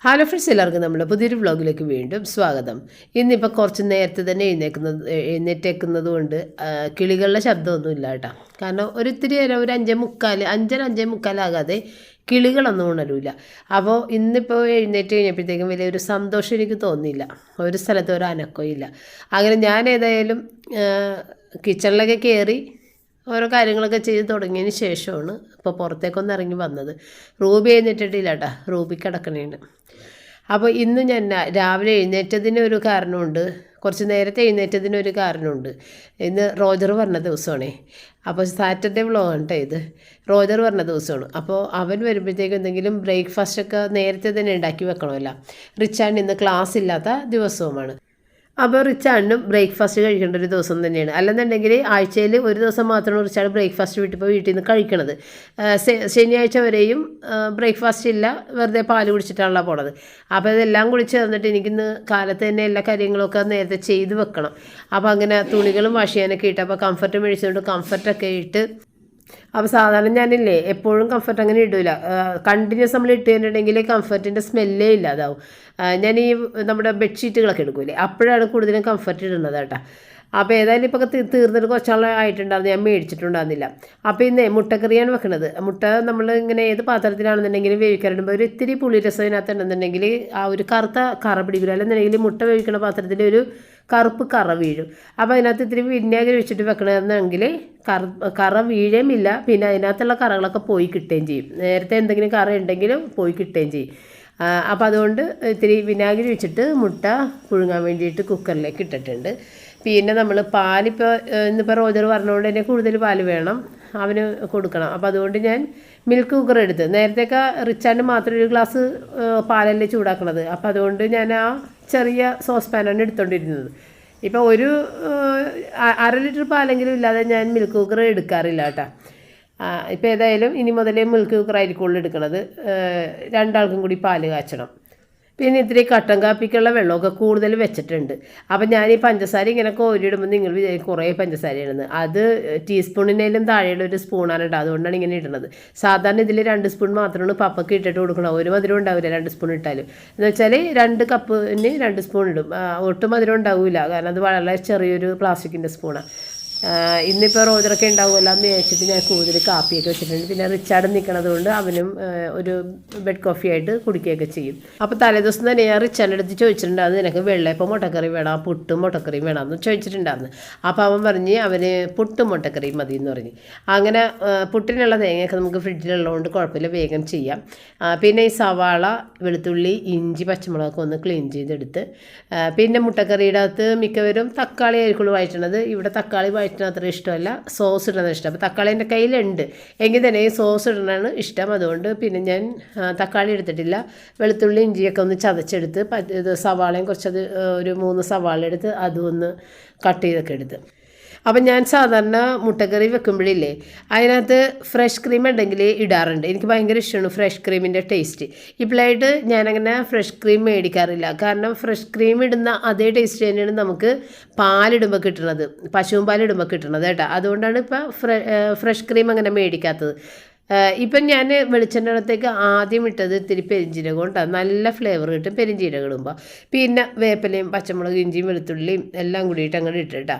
Hello friends, എല്ലാവർക്കും നമ്മുടെ പുതിയൊരു വ്ളോഗിലേക്ക് വീണ്ടും സ്വാഗതം. ഇന്നിപ്പോൾ കുറച്ച് നേരത്തെ തന്നെ എഴുന്നേറ്റേക്കുന്നത് കൊണ്ട് കിളികളുടെ ശബ്ദമൊന്നും ഇല്ല കേട്ടോ. കാരണം ഒരിത്തിരി നേരം ഒരു 5:45 കിളികളൊന്നും ഉണരില്ല. അപ്പോൾ ഇന്നിപ്പോൾ എഴുന്നേറ്റ് കഴിഞ്ഞപ്പോഴത്തേക്കും വലിയൊരു സന്തോഷം എനിക്ക് തോന്നിയില്ല. ഒരു സ്ഥലത്ത് ഒരു അനക്കവും ഇല്ല. അങ്ങനെ ഞാൻ ഏതായാലും കിച്ചണിലൊക്കെ കയറി ഓരോ കാര്യങ്ങളൊക്കെ ചെയ്ത് തുടങ്ങിയതിന് ശേഷമാണ് ഇപ്പോൾ പുറത്തേക്കൊന്ന് ഇറങ്ങി വന്നത്. റൂബി എഴുന്നേറ്റിട്ടില്ല കേട്ടോ, റൂബി കിടക്കണേണ്. അപ്പോൾ ഇന്ന് ഞാൻ രാവിലെ എഴുന്നേറ്റതിന് ഒരു കാരണമുണ്ട്, കുറച്ച് നേരത്തെ എഴുന്നേറ്റതിനൊരു കാരണമുണ്ട്. ഇന്ന് റോജർ പറഞ്ഞ ദിവസമാണേ. അപ്പോൾ സാറ്റർഡേ വ്ളോഗാണ് കേട്ടോ ഇത്. റോജർ പറഞ്ഞ ദിവസമാണ്. അപ്പോൾ അവൻ വരുമ്പോഴത്തേക്കും എന്തെങ്കിലും ബ്രേക്ക്ഫാസ്റ്റൊക്കെ നേരത്തെ തന്നെ ഉണ്ടാക്കി വെക്കണമല്ലോ. റിച്ചാണ്ട് ഇന്ന് ക്ലാസ് ഇല്ലാത്ത ദിവസവുമാണ്. അപ്പോൾ റിച്ചാർഡിനും ബ്രേക്ക്ഫാസ്റ്റ് കഴിക്കേണ്ട ഒരു ദിവസം തന്നെയാണ്. അല്ലെന്നുണ്ടെങ്കിൽ ആഴ്ചയിൽ ഒരു ദിവസം മാത്രമാണ് റിച്ചാർഡ് ബ്രേക്ക്ഫാസ്റ്റ് വീട്ടിൽ നിന്ന് കഴിക്കണത്. ശനിയാഴ്ച വരെയും ബ്രേക്ക്ഫാസ്റ്റ് ഇല്ല, വെറുതെ പാല് കുടിച്ചിട്ടാണല്ലോ പോണത്. അപ്പോൾ ഇതെല്ലാം കൂടി ചേർന്നിട്ട് എനിക്കിന്ന് കാലത്ത് തന്നെ എല്ലാ കാര്യങ്ങളൊക്കെ നേരത്തെ ചെയ്ത് വെക്കണം. അപ്പോൾ അങ്ങനെ തുണികളും വാഷ് ചെയ്യാനൊക്കെ ഇട്ട്, അപ്പോൾ കംഫർട്ട് മേടിച്ചുകൊണ്ട് കംഫർട്ടൊക്കെ ഇട്ട്. അപ്പോൾ സാധാരണ ഞാനില്ലേ എപ്പോഴും കംഫർട്ട് അങ്ങനെ ഇടില്ല. കണ്ടിന്യൂസ് നമ്മൾ ഇട്ട് കഴിഞ്ഞിട്ടുണ്ടെങ്കിൽ കംഫർട്ടിൻ്റെ സ്മെല്ലേ ഇല്ലാതാവും. ഞാൻ ഈ നമ്മുടെ ബെഡ്ഷീറ്റുകളൊക്കെ എടുക്കൂലേ, അപ്പോഴാണ് കൂടുതലും കംഫർട്ട് ഇടുന്നത് കേട്ടോ. അപ്പോൾ ഏതായാലും ഇപ്പോൾ തീർന്നിട്ട് കുറച്ചാൾ ആയിട്ടുണ്ടായിരുന്നു, ഞാൻ മേടിച്ചിട്ടുണ്ടായിരുന്നില്ല. അപ്പോൾ ഇന്നേ മുട്ടക്കറിയാണ് വെക്കുന്നത്. മുട്ട നമ്മൾ ഇങ്ങനെ ഏത് പാത്രത്തിലാണെന്നുണ്ടെങ്കിലും വേവിക്കാറുണ്ട്. ഒരു ഇത്തിരി പുളിരസം ഇതിനകത്ത് ഉണ്ടെന്നുണ്ടെങ്കിൽ ആ ഒരു കറുത്ത കറ പിടിക്കില്ല. അല്ലെന്നുണ്ടെങ്കിൽ മുട്ട വേവിക്കുന്ന പാത്രത്തിൽ ഒരു കറുപ്പ് കറ വീഴും. അപ്പോൾ അതിനകത്ത് ഇത്തിരി വിനാഗിരി വെച്ചിട്ട് വെക്കണമെന്നെങ്കിൽ കറ വീഴുകയുമില്ല, പിന്നെ അതിനകത്തുള്ള കറകളൊക്കെ പോയി കിട്ടുകയും ചെയ്യും. നേരത്തെ എന്തെങ്കിലും കറ ഉണ്ടെങ്കിലും പോയി കിട്ടുകയും ചെയ്യും. അപ്പോൾ അതുകൊണ്ട് ഇത്തിരി വിനാഗിരി വെച്ചിട്ട് മുട്ട പുഴുങ്ങാൻ വേണ്ടിയിട്ട് കുക്കറിലേക്ക് ഇട്ടിട്ടുണ്ട്. പിന്നെ നമ്മൾ പാലിപ്പോൾ ഇന്നിപ്പോൾ റോജർ പറഞ്ഞുകൊണ്ട് തന്നെ കൂടുതൽ പാല് വേണം, അവന് കൊടുക്കണം. അപ്പോൾ അതുകൊണ്ട് ഞാൻ മിൽക്ക് കുക്കർ എടുത്ത്, നേരത്തെയൊക്കെ റിച്ചാർഡ് മാത്രം ഒരു ഗ്ലാസ് പാലല്ലേ ചൂടാക്കണത്. അപ്പോൾ അതുകൊണ്ട് ഞാൻ ആ ചെറിയ സോസ് പാനാണ് എടുത്തുകൊണ്ടിരുന്നത്. ഇപ്പോൾ ഒരു 1/2 ലിറ്റർ പാലെങ്കിലും ഇല്ലാതെ ഞാൻ മിൽക്ക് കുക്കർ എടുക്കാറില്ല കേട്ടോ. ഇപ്പോൾ ഏതായാലും ഇനി മുതലേ മിൽക്ക് കുക്കർ ആയിരിക്കുള്ളൂ എടുക്കണത്. 2 ആൾക്കും കൂടി പാല് കാച്ചണം. പിന്നെ ഇത്തിരി കട്ടൻ കാപ്പിക്കുള്ള വെള്ളമൊക്കെ കൂടുതൽ വെച്ചിട്ടുണ്ട്. അപ്പം ഞാൻ ഈ പഞ്ചസാര ഇങ്ങനെ കോരിയിടുമ്പോൾ നിങ്ങൾ വിചാരിക്കും കുറേ പഞ്ചസാര ഇടുന്നത്. അത് ടീസ്പൂണിനേലും താഴെയുള്ള ഒരു സ്പൂണാണ് കേട്ടോ, അതുകൊണ്ടാണ് ഇങ്ങനെ ഇടുന്നത്. സാധാരണ ഇതിൽ 2 സ്പൂൺ മാത്രമാണ് പപ്പയ്ക്ക് ഇട്ടിട്ട് കൊടുക്കണം. ഒരു മധുരം ഉണ്ടാവില്ല 2 സ്പൂൺ ഇട്ടാലും. എന്ന് വെച്ചാൽ 2 കപ്പിന് 2 സ്പൂൺ ഇടും. ഒട്ടും മധുരം ഉണ്ടാവില്ല, കാരണം അത് വളരെ ചെറിയൊരു പ്ലാസ്റ്റിക്കിൻ്റെ സ്പൂണാണ്. ഇന്നിപ്പോൾ റോജറൊക്കെ ഉണ്ടാവുമല്ലോ എന്ന് വിചാരിച്ചിട്ട് ഞാൻ കൂടുതൽ കാപ്പിയൊക്കെ വെച്ചിട്ടുണ്ട്. പിന്നെ റിച്ചാർഡ് നിൽക്കണത് കൊണ്ട് അവനും ഒരു ബെഡ് കോഫി ആയിട്ട് കുടിക്കുകയൊക്കെ ചെയ്യും. അപ്പോൾ തലേദിവസം തന്നെ ഞാൻ റിച്ചാർഡിൻ്റെ അടുത്ത് ചോദിച്ചിട്ടുണ്ടായിരുന്നു, നിനക്ക് വെള്ളയപ്പം മുട്ടക്കറി വേണം, പുട്ടും മുട്ടക്കറിയും വേണമെന്ന് ചോദിച്ചിട്ടുണ്ടായിരുന്നു. അപ്പോൾ അവൻ പറഞ്ഞ് അവന് പുട്ടും മുട്ടക്കറിയും മതി എന്ന് പറഞ്ഞ്. അങ്ങനെ പുട്ടിനുള്ള തേങ്ങയൊക്കെ നമുക്ക് ഫ്രിഡ്ജിലുള്ളതുകൊണ്ട് കുഴപ്പമില്ല, വേഗം ചെയ്യാം. പിന്നെ ഈ സവാള, വെളുത്തുള്ളി, ഇഞ്ചി, പച്ചമുളകൊക്കെ ഒന്ന് ക്ലീൻ ചെയ്തെടുത്ത്, പിന്നെ മുട്ടക്കറിയുടെ അകത്ത് മിക്കവരും തക്കാളി ആയിരിക്കുള്ളൂ വഴറ്റണത്. ഇവിടെ തക്കാളി അത്ര ഇഷ്ടമല്ല, സോസ് ഇടുന്നത് ഇഷ്ടം. അപ്പോൾ തക്കാളി എൻ്റെ കയ്യിലുണ്ട് എങ്കിൽ തന്നെ ഈ സോസ് ഇടുന്നതാണ് ഇഷ്ടം. അതുകൊണ്ട് പിന്നെ ഞാൻ തക്കാളി എടുത്തിട്ടില്ല. വെളുത്തുള്ളി ഇഞ്ചിയൊക്കെ ഒന്ന് ചതച്ചെടുത്ത്, സവാളയും കുറച്ചത് ഒരു 3 സവാള എടുത്ത് അതും ഒന്ന് കട്ട് ചെയ്തൊക്കെ എടുത്ത്. അപ്പം ഞാൻ സാധാരണ മുട്ടക്കറി വെക്കുമ്പോഴില്ലേ അതിനകത്ത് ഫ്രഷ് ക്രീം ഉണ്ടെങ്കിൽ ഇടാറുണ്ട്. എനിക്ക് ഭയങ്കര ഇഷ്ടമാണ് ഫ്രഷ് ക്രീമിൻ്റെ ടേസ്റ്റ്. ഇപ്പോഴായിട്ട് ഞാനങ്ങനെ ഫ്രഷ് ക്രീം മേടിക്കാറില്ല, കാരണം ഫ്രഷ് ക്രീം ഇടുന്ന അതേ ടേസ്റ്റ് തന്നെയാണ് നമുക്ക് പാലിടുമ്പോൾ കിട്ടുന്നത്, പശുവും പാലിടുമ്പോൾ കിട്ടുന്നത് കേട്ടോ. അതുകൊണ്ടാണ് ഇപ്പോൾ ഫ്രഷ് ക്രീം അങ്ങനെ മേടിക്കാത്തത്. ഇപ്പം ഞാൻ വെളിച്ചെണ്ണത്തേക്ക് ആദ്യം ഇട്ടത് ഇത്തിരി പെരിഞ്ചീരകം കൊണ്ടാണ്, നല്ല ഫ്ലേവർ കിട്ടും പെരിഞ്ചീരകം ഇടുമ്പോൾ. പിന്നെ വേപ്പിലയും പച്ചമുളക്, ഇഞ്ചിയും വെളുത്തുള്ളിയും എല്ലാം കൂടിയിട്ട് അങ്ങനെ ഇട്ടിട്ടാ.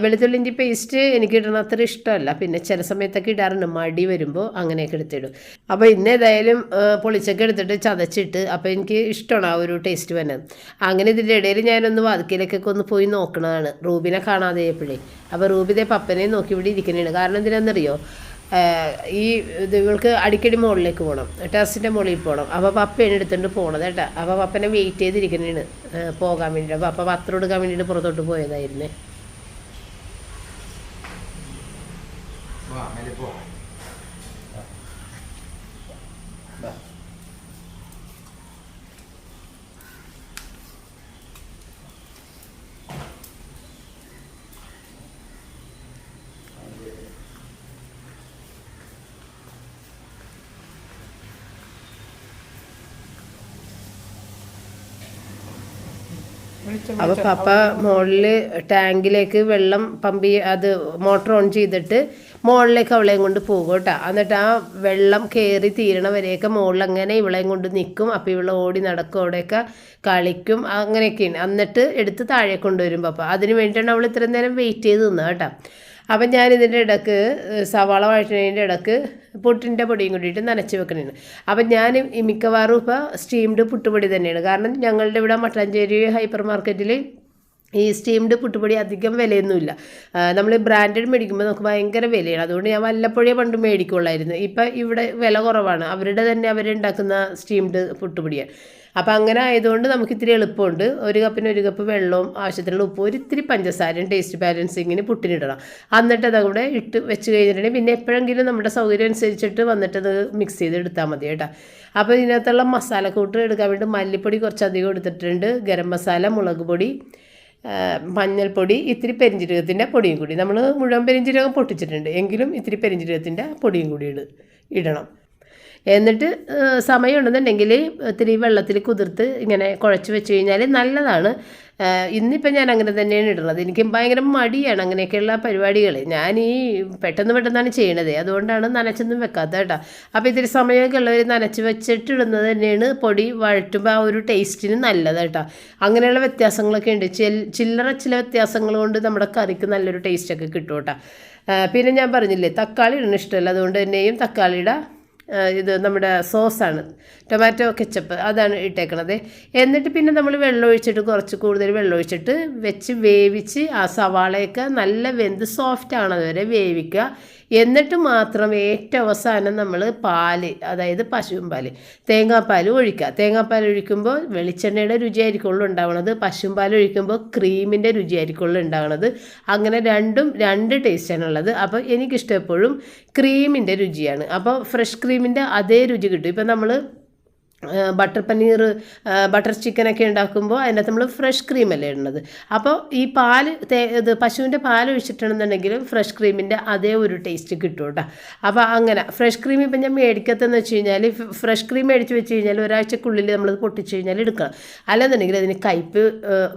വെളുത്തുള്ളി ഇഞ്ചി പേസ്റ്റ് എനിക്ക് ഇടണ അത്ര ഇഷ്ടമല്ല, പിന്നെ ചില സമയത്തൊക്കെ ഇടാറുണ്ട്, മടി വരുമ്പോൾ അങ്ങനെയൊക്കെ എടുത്തിടും. അപ്പോൾ ഇന്ന് ഏതായാലും പൊളിച്ചൊക്കെ എടുത്തിട്ട് ചതച്ചിട്ട്, അപ്പോൾ എനിക്ക് ഇഷ്ടമാണ് ആ ഒരു ടേസ്റ്റ് വരുന്നത്. അങ്ങനെ ഇതിൻ്റെ ഇടയിൽ ഞാനൊന്ന് വാതിക്കലേക്കൊക്കെ ഒന്ന് പോയി നോക്കണതാണ്, റൂബിനെ കാണാതെ എപ്പോഴേ. അപ്പോൾ റൂബിതെ പപ്പനെ നോക്കി ഇവിടെ ഇരിക്കുന്നതാണ്. കാരണം എന്തിനാണെന്നറിയോ, ഈ ഇവൾക്ക് അടിക്കടി മുകളിലേക്ക് പോകണം, ടെറസിൻ്റെ മുകളിൽ പോകണം. അപ്പോൾ പപ്പയാണ് എടുത്തുകൊണ്ട് പോകണത് കേട്ടോ. അപ്പോൾ പപ്പനെ വെയിറ്റ് ചെയ്തിരിക്കുന്നതാണ് പോകാൻ വേണ്ടിയിട്ട്. അപ്പോൾ പപ്പ പത്രം എടുക്കാൻ വേണ്ടിയിട്ട് പുറത്തോട്ട് പോയതായിരുന്നേ. അപ്പോൾ പപ്പ മുകളിൽ ടാങ്കിലേക്ക് വെള്ളം പമ്പ് അത് മോട്ടർ ഓൺ ചെയ്തിട്ട് മുകളിലേക്ക് അവളെയും കൊണ്ട് പോകും കേട്ടോ. എന്നിട്ട് ആ വെള്ളം കയറി തീരണ വരെയൊക്കെ മുകളിൽ അങ്ങനെ ഇവളെയും കൊണ്ട് നിൽക്കും. അപ്പോൾ ഇവളെ ഓടി നടക്കും, അവിടെയൊക്കെ കളിക്കും, അങ്ങനെയൊക്കെയാണ്. എന്നിട്ട് എടുത്ത് താഴെ കൊണ്ടുവരും പപ്പ. അതിന് വേണ്ടിയിട്ടാണ് അവൾ ഇത്രയും നേരം വെയിറ്റ് ചെയ്ത് നിന്നത് കേട്ടോ. അപ്പം ഞാനിതിൻ്റെ ഇടയ്ക്ക് സവാള വഴറ്റുന്നതിൻ്റെ ഇടയ്ക്ക് പുട്ടിൻ്റെ പൊടിയും കൂടിയിട്ട് നനച്ച് വെക്കണേണ്. അപ്പം ഞാൻ മിക്കവാറും ഇപ്പോൾ സ്റ്റീംഡ് പുട്ടുപൊടി തന്നെയാണ്. കാരണം ഞങ്ങളുടെ ഇവിടെ മട്ടാഞ്ചേരി ഹൈപ്പർ മാർക്കറ്റിൽ ഈ സ്റ്റീംഡ് പുട്ടുപൊടി അധികം വിലയൊന്നുമില്ല. നമ്മൾ ബ്രാൻഡഡ് മേടിക്കുമ്പോൾ നമുക്ക് ഭയങ്കര വിലയാണ്. അതുകൊണ്ട് ഞാൻ വല്ലപ്പോഴേ പണ്ട് മേടിക്കുള്ളായിരുന്നു. ഇപ്പം ഇവിടെ വില കുറവാണ്. അവരുടെ തന്നെ അവരുണ്ടാക്കുന്ന സ്റ്റീംഡ് പുട്ടുപൊടിയാണ്. അപ്പം അങ്ങനെ ആയതുകൊണ്ട് നമുക്ക് ഇത്തിരി എളുപ്പമുണ്ട്. 1 കപ്പിന് 1 കപ്പ് വെള്ളവും ആവശ്യത്തിനുള്ള ഉപ്പും ഒരിത്തിരി പഞ്ചസാരയും ടേസ്റ്റ് ബാലൻസിങ്ങിന് പുട്ടിനിടണം. എന്നിട്ട് അതവിടെ ഇട്ട് വെച്ച് കഴിഞ്ഞിട്ടുണ്ടെങ്കിൽ പിന്നെ എപ്പോഴെങ്കിലും നമ്മുടെ സൗകര്യം അനുസരിച്ചിട്ട് വന്നിട്ടത് മിക്സ് ചെയ്ത് എടുത്താൽ മതി കേട്ടോ. അപ്പോൾ ഇതിനകത്തുള്ള മസാലക്കൂട്ട് എടുക്കാൻ വേണ്ടി മല്ലിപ്പൊടി കുറച്ചധികം എടുത്തിട്ടുണ്ട്, ഗരം മസാല, മുളക് പൊടി, മഞ്ഞൾപ്പൊടി, ഇത്തിരി പെരിഞ്ജീരകത്തിൻ്റെ പൊടിയും കൂടി. നമ്മൾ മുഴുവൻ പെരിഞ്ജീരകം പൊട്ടിച്ചിട്ടുണ്ട്, എങ്കിലും ഇത്തിരി പെരിഞ്ജീരകത്തിൻ്റെ പൊടിയും കൂടി ഇടണം. എന്നിട്ട് സമയമുണ്ടെന്നുണ്ടെങ്കിൽ ഇത്തിരി വെള്ളത്തിൽ കുതിർത്ത് ഇങ്ങനെ കുഴച്ച് വെച്ച് കഴിഞ്ഞാൽ നല്ലതാണ്. ഇന്നിപ്പോൾ ഞാൻ അങ്ങനെ തന്നെയാണ് ഇടുന്നത്. എനിക്ക് ഭയങ്കര മടിയാണ് അങ്ങനെയൊക്കെയുള്ള പരിപാടികൾ. ഞാൻ ഈ പെട്ടെന്നാണ് ചെയ്യണത്, അതുകൊണ്ടാണ് നനച്ചൊന്നും വെക്കാത്തത് കേട്ടോ. അപ്പോൾ ഇത്തിരി സമയമൊക്കെ ഉള്ളവർ നനച്ച് വെച്ചിട്ട് ഇടുന്നത് തന്നെയാണ് പൊടി വഴറ്റുമ്പോൾ ആ ഒരു ടേസ്റ്റിന് നല്ലത് കേട്ടോ. അങ്ങനെയുള്ള വ്യത്യാസങ്ങളൊക്കെ ഉണ്ട്. ചില വ്യത്യാസങ്ങൾ കൊണ്ട് നമ്മുടെ കറിക്ക് നല്ലൊരു ടേസ്റ്റൊക്കെ കിട്ടും കേട്ടോ. പിന്നെ ഞാൻ പറഞ്ഞില്ലേ തക്കാളി ഇടുന്ന ഇഷ്ടമല്ല, അതുകൊണ്ട് തന്നെയും തക്കാളിയുടെ ഇത് നമ്മുടെ സോസാണ്, ടൊമാറ്റോ കെച്ചപ്പ്, അതാണ് ഇട്ടേക്കണത്. എന്നിട്ട് പിന്നെ നമ്മൾ വെള്ളം ഒഴിച്ചിട്ട് കുറച്ച് കൂടുതൽ വെള്ളം ഒഴിച്ചിട്ട് വെച്ച് വേവിച്ച് ആ സവാളയൊക്കെ നല്ല വെന്ത് സോഫ്റ്റ് ആണത് വരെ വേവിക്കുക. എന്നിട്ട് മാത്രം ഏറ്റവും അവസാനം നമ്മൾ പാല്, അതായത് പശുവും പാല്, തേങ്ങാപ്പാൽ ഒഴിക്കുക. തേങ്ങാപ്പാൽ ഒഴിക്കുമ്പോൾ വെളിച്ചെണ്ണയുടെ രുചിയായിരിക്കുള്ളൂ ഉണ്ടാവണത്, പശുവും പാൽ ഒഴിക്കുമ്പോൾ ക്രീമിൻ്റെ രുചിയായിരിക്കുള്ളൂ ഉണ്ടാവണത്. അങ്ങനെ രണ്ടും രണ്ട് ടേസ്റ്റാണുള്ളത്. അപ്പോൾ എനിക്കിഷ്ടം എപ്പോഴും ക്രീമിൻ്റെ രുചിയാണ്. അപ്പോൾ ഫ്രഷ് ക്രീമിൻ്റെ അതേ രുചി കിട്ടും. ഇപ്പം നമ്മൾ ബട്ടർ പനീർ, ബട്ടർ ചിക്കനൊക്കെ ഉണ്ടാക്കുമ്പോൾ അതിനകത്ത് നമ്മൾ ഫ്രഷ് ക്രീമല്ലേ ഇടുന്നത്. അപ്പോൾ ഈ ഇത് പശുവിൻ്റെ പാൽ ഒഴിച്ചിട്ടുണ്ടെന്നുണ്ടെങ്കിലും ഫ്രഷ് ക്രീമിൻ്റെ അതേ ഒരു ടേസ്റ്റ് കിട്ടും കേട്ടോ. അപ്പോൾ അങ്ങനെ ഫ്രഷ് ക്രീം ഇപ്പം ഞാൻ മേടിക്കത്തെന്ന് വെച്ച് കഴിഞ്ഞാൽ ഫ്രഷ് ക്രീം മേടിച്ച് വെച്ച് കഴിഞ്ഞാൽ ഒരാഴ്ചക്കുള്ളിൽ നമ്മളത് പൊട്ടിച്ച് കഴിഞ്ഞാൽ എടുക്കണം. അല്ലെന്നുണ്ടെങ്കിൽ അതിന്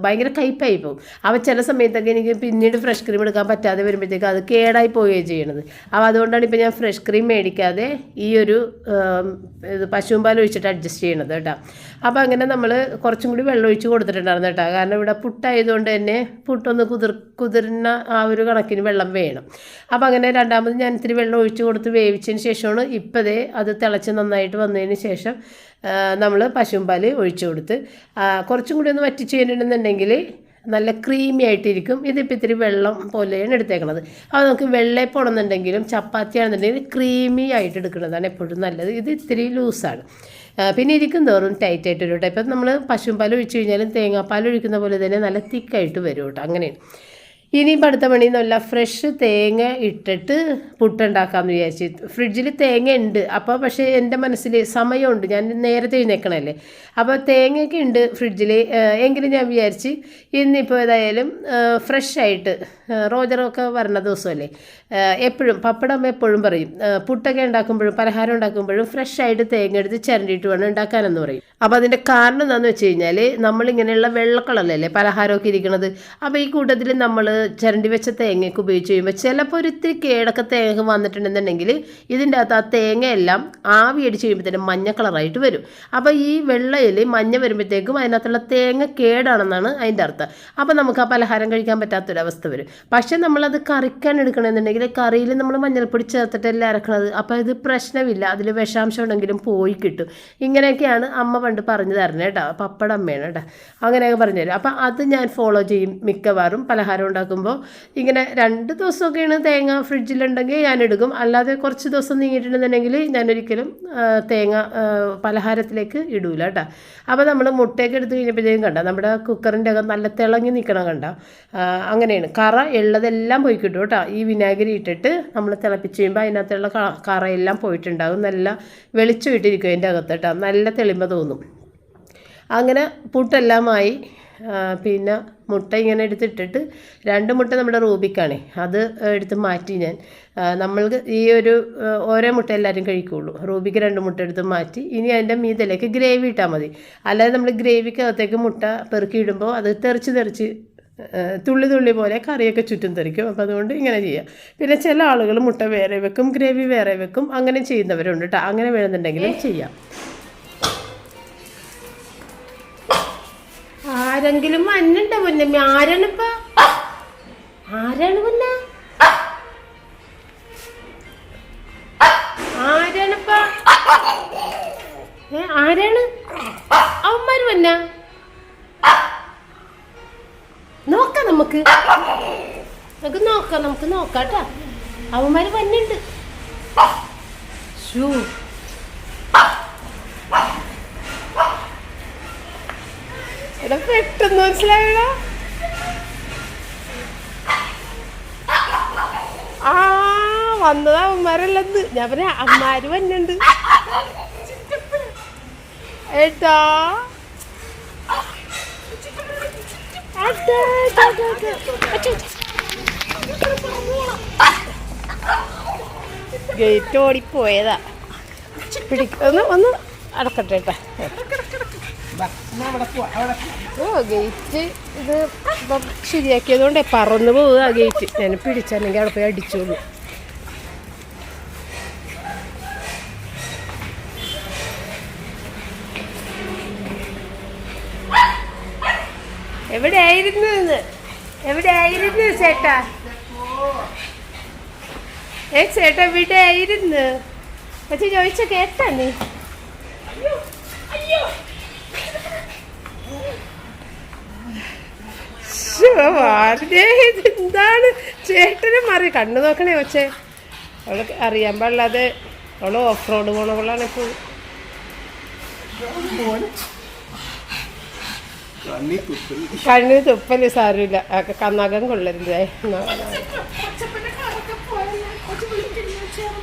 ഭയങ്കര കയ്പ്പായി പോകും. അപ്പോൾ ചില സമയത്തൊക്കെ എനിക്ക് പിന്നീട് ഫ്രഷ് ക്രീം എടുക്കാൻ പറ്റാതെ വരുമ്പോഴത്തേക്ക് അത് കേടായി പോവുകയാണ് ചെയ്യണത്. അപ്പോൾ അതുകൊണ്ടാണ് ഇപ്പോൾ ഞാൻ ഫ്രഷ് ക്രീം മേടിക്കാതെ ഈ ഒരു പശുവും പാൽ ഒഴിച്ചിട്ട് അഡ്ജസ്റ്റ് ചെയ്യണത് കേട്ടോ. അപ്പോൾ അങ്ങനെ നമ്മൾ കുറച്ചും കൂടി വെള്ളം ഒഴിച്ച് കൊടുത്തിട്ടുണ്ടായിരുന്നു കേട്ടോ. കാരണം ഇവിടെ പുട്ടായതുകൊണ്ട് തന്നെ പുട്ടൊന്ന് കുതിർന്ന ആ ഒരു കണക്കിന് വെള്ളം വേണം. അപ്പോൾ അങ്ങനെ രണ്ടാമത് ഞാൻ ഇത്തിരി വെള്ളം ഒഴിച്ച് കൊടുത്ത് വേവിച്ചതിന് ശേഷമാണ് ഇപ്പോഴേ അത് തിളച്ച് നന്നായിട്ട് വന്നതിന് ശേഷം നമ്മൾ പശുവും പാൽ ഒഴിച്ച് കൊടുത്ത് കുറച്ചും കൂടി ഒന്ന് വറ്റിച്ച് കഴിഞ്ഞിട്ടുണ്ടെന്നുണ്ടെങ്കിൽ നല്ല ക്രീമി ആയിട്ടിരിക്കും. ഇതിപ്പോൾ ഇത്തിരി വെള്ളം പോലെയാണ് എടുത്തേക്കണത്. അത് നമുക്ക് വെള്ളയപ്പോണെന്നുണ്ടെങ്കിലും ചപ്പാത്തി ആണെന്നുണ്ടെങ്കിൽ ക്രീമി ആയിട്ട് എടുക്കുന്നതാണ് എപ്പോഴും നല്ലത്. ഇത് ഇത്തിരി ലൂസാണ്. പിന്നെ ഇരിക്കും തോറും ടൈറ്റായിട്ട് വരും കേട്ടോ. ഇപ്പം നമ്മൾ പശുവും പാൽ ഒഴിച്ച് കഴിഞ്ഞാലും തേങ്ങാപ്പാൽ ഒഴിക്കുന്ന പോലെ തന്നെ നല്ല തിക്കായിട്ട് വരും കേട്ടോ. അങ്ങനെയാണ്. ഇനിയിപ്പോൾ അടുത്ത പണി എന്നല്ല, ഫ്രഷ് തേങ്ങ ഇട്ടിട്ട് പുട്ടുണ്ടാക്കാമെന്ന് വിചാരിച്ചു. ഫ്രിഡ്ജിൽ തേങ്ങ ഉണ്ട്. അപ്പോൾ പക്ഷേ എൻ്റെ മനസ്സിൽ സമയമുണ്ട്, ഞാൻ നേരത്തെ എഴുന്നേക്കണമല്ലേ. അപ്പോൾ തേങ്ങയൊക്കെ ഉണ്ട് ഫ്രിഡ്ജിൽ. എങ്കിലും ഞാൻ വിചാരിച്ച് ഇന്നിപ്പോൾ ഏതായാലും ഫ്രഷായിട്ട്, റോജറൊക്കെ വരണ ദിവസമല്ലേ, എപ്പോഴും പപ്പടം എപ്പോഴും പറയും പുട്ടൊക്കെ ഉണ്ടാക്കുമ്പോഴും പലഹാരം ഉണ്ടാക്കുമ്പോഴും ഫ്രഷായിട്ട് തേങ്ങ എടുത്ത് ചിരണ്ടിയിട്ട് വേണം ഉണ്ടാക്കാനെന്ന് പറയും. അപ്പോൾ അതിൻ്റെ കാരണം എന്താണെന്ന് വെച്ച് കഴിഞ്ഞാൽ നമ്മളിങ്ങനെയുള്ള വെള്ള കളറല്ലേ പലഹാരമൊക്കെ ഇരിക്കുന്നത്. അപ്പോൾ ഈ കൂട്ടത്തിൽ നമ്മൾ ചിരണ്ടി വെച്ച തേങ്ങയൊക്കെ ഉപയോഗിച്ച് കഴിയുമ്പോൾ ചിലപ്പോൾ ഒരു ഇത്തിരി കേടൊക്കെ തേങ്ങ വന്നിട്ടുണ്ടെന്നുണ്ടെങ്കിൽ ഇതിൻ്റെ അകത്ത് ആ തേങ്ങയെല്ലാം ആവി അടിച്ച് കഴിയുമ്പോഴത്തേനും മഞ്ഞ കളറായിട്ട് വരും. അപ്പോൾ ഈ വെള്ളയിൽ മഞ്ഞ വരുമ്പോഴത്തേക്കും അതിനകത്തുള്ള തേങ്ങ കേടാണെന്നാണ് അതിൻ്റെ അർത്ഥം. അപ്പോൾ നമുക്ക് ആ പലഹാരം കഴിക്കാൻ പറ്റാത്തൊരവസ്ഥ വരും. പക്ഷേ നമ്മളത് കറിക്കാൻ എടുക്കണമെന്നുണ്ടെങ്കിൽ കറിയിൽ നമ്മൾ മഞ്ഞൾപ്പൊടി ചേർത്തിട്ടല്ലേ അരക്കണത്. അപ്പോൾ ഇത് പ്രശ്നമില്ല, അതിൽ വിഷാംശം ഉണ്ടെങ്കിലും പോയി കിട്ടും. ഇങ്ങനെയൊക്കെയാണ് അമ്മ പണ്ട് പറഞ്ഞു തരണേ കേട്ടോ. പപ്പടം അമ്മയാണ് കേട്ടോ, അങ്ങനെയൊക്കെ പറഞ്ഞു തരും. അപ്പോൾ അത് ഞാൻ ഫോളോ ചെയ്യും മിക്കവാറും പലഹാരം ഉണ്ടാക്കുമ്പോൾ. ഇങ്ങനെ 2 ദിവസമൊക്കെയാണ് തേങ്ങ ഫ്രിഡ്ജിലുണ്ടെങ്കിൽ ഞാൻ എടുക്കും. അല്ലാതെ കുറച്ച് ദിവസം നീങ്ങിയിട്ടുണ്ടെന്നുണ്ടെങ്കിൽ ഞാനൊരിക്കലും തേങ്ങ പലഹാരത്തിലേക്ക് ഇടൂല കേട്ടോ. അപ്പോൾ നമ്മൾ മുട്ടയൊക്കെ എടുത്ത് കഴിഞ്ഞപ്പോഴത്തേക്കും കണ്ട നമ്മുടെ കുക്കറിൻ്റെ അകം നല്ല തിളങ്ങി നിൽക്കണം കണ്ട. അങ്ങനെയാണ്. കറ ഉള്ളതെല്ലാം പോയി കിട്ടും കേട്ടോ. ഈ വിനാഗിരി ഇട്ടിട്ട് നമ്മൾ തിളപ്പിച്ച് കഴിയുമ്പോൾ അതിനകത്തുള്ള കറയെല്ലാം പോയിട്ടുണ്ടാകും. നല്ല വെളിച്ചം ഇട്ടിരിക്കും അതിൻ്റെ അകത്ത് കേട്ടോ. നല്ല തെളിമ തോന്നും. അങ്ങനെ പുട്ടെല്ലാമായി. പിന്നെ മുട്ട ഇങ്ങനെ എടുത്തിട്ടിട്ട് 2 മുട്ട നമ്മുടെ റൂബിക്കാണേ, അത് എടുത്ത് മാറ്റി ഞാൻ. നമ്മൾക്ക് ഈ ഒരു ഓരോ മുട്ട എല്ലാവരും കഴിക്കുകയുള്ളൂ. റൂബിക്ക് 2 മുട്ട എടുത്ത് മാറ്റി. ഇനി അതിൻ്റെ മീതിലേക്ക് ഗ്രേവി ഇട്ടാൽ മതി. അല്ലാതെ നമ്മൾ ഗ്രേവിക്കകത്തേക്ക് മുട്ട പെറുക്കി ഇടുമ്പോൾ അത് തെറിച്ച് തുള്ളി പോലെ കറിയൊക്കെ ചുറ്റും തെറിക്കും. അപ്പോൾ അതുകൊണ്ട് ഇങ്ങനെ ചെയ്യാം. പിന്നെ ചില ആളുകൾ മുട്ട വേറെ വെക്കും, ഗ്രേവി വേറെ വെക്കും, അങ്ങനെ ചെയ്യുന്നവരുണ്ട് കേട്ടോ. അങ്ങനെ വേണമെന്നുണ്ടെങ്കിലും ചെയ്യാം. ആരെങ്കിലും വന്നുണ്ടോ പൊന്നമ്മ? ആരാണിപ്പ? ആരാണ് പൊന്ന? ആരാണിപ്പ? ആരാണ്? അവന്മാര് വന്ന നോക്കാം, നമുക്ക് നോക്കാട്ടാ. അവന്മാര് വന്നുണ്ട്. ഷൂ പെട്ടെന്ന് മനസ്സിലായടാ. വന്നതാ അവന്മാരല്ലത്. ഞാൻ പറഞ്ഞ അമ്മമാര് വന്നുണ്ട് ഏട്ടാ. ഗേറ്റ് ഓടിപ്പോയതാ. ഒന്ന് അടക്കട്ടെ ഏട്ടാ. ഗേറ്റ് ഇത് ഇപ്പം ശരിയാക്കിയതുകൊണ്ടേ പറന്നു പോവുക ഗേറ്റ്. ഞാൻ പിടിച്ചല്ലെങ്കിൽ അവിടെ പോയി അടിച്ചോളൂ. എവിടെയായിരുന്നു ചേട്ടാ? ചേട്ടാ എവിടെയായിരുന്നു? പക്ഷെ ചോദിച്ച കേട്ടാ നീ? എന്താണ് ചേട്ടനെ മാറി കണ്ണു നോക്കണേ കൊച്ചേ. അവള് അറിയാൻ പാടില്ലാതെ അവള് ഓഫ് റോഡ് പോണവളാണ് ഇപ്പോൾ. കണ്ണി തുപ്പല് സാരമില്ല, കന്നകം കൊള്ളരുതേ.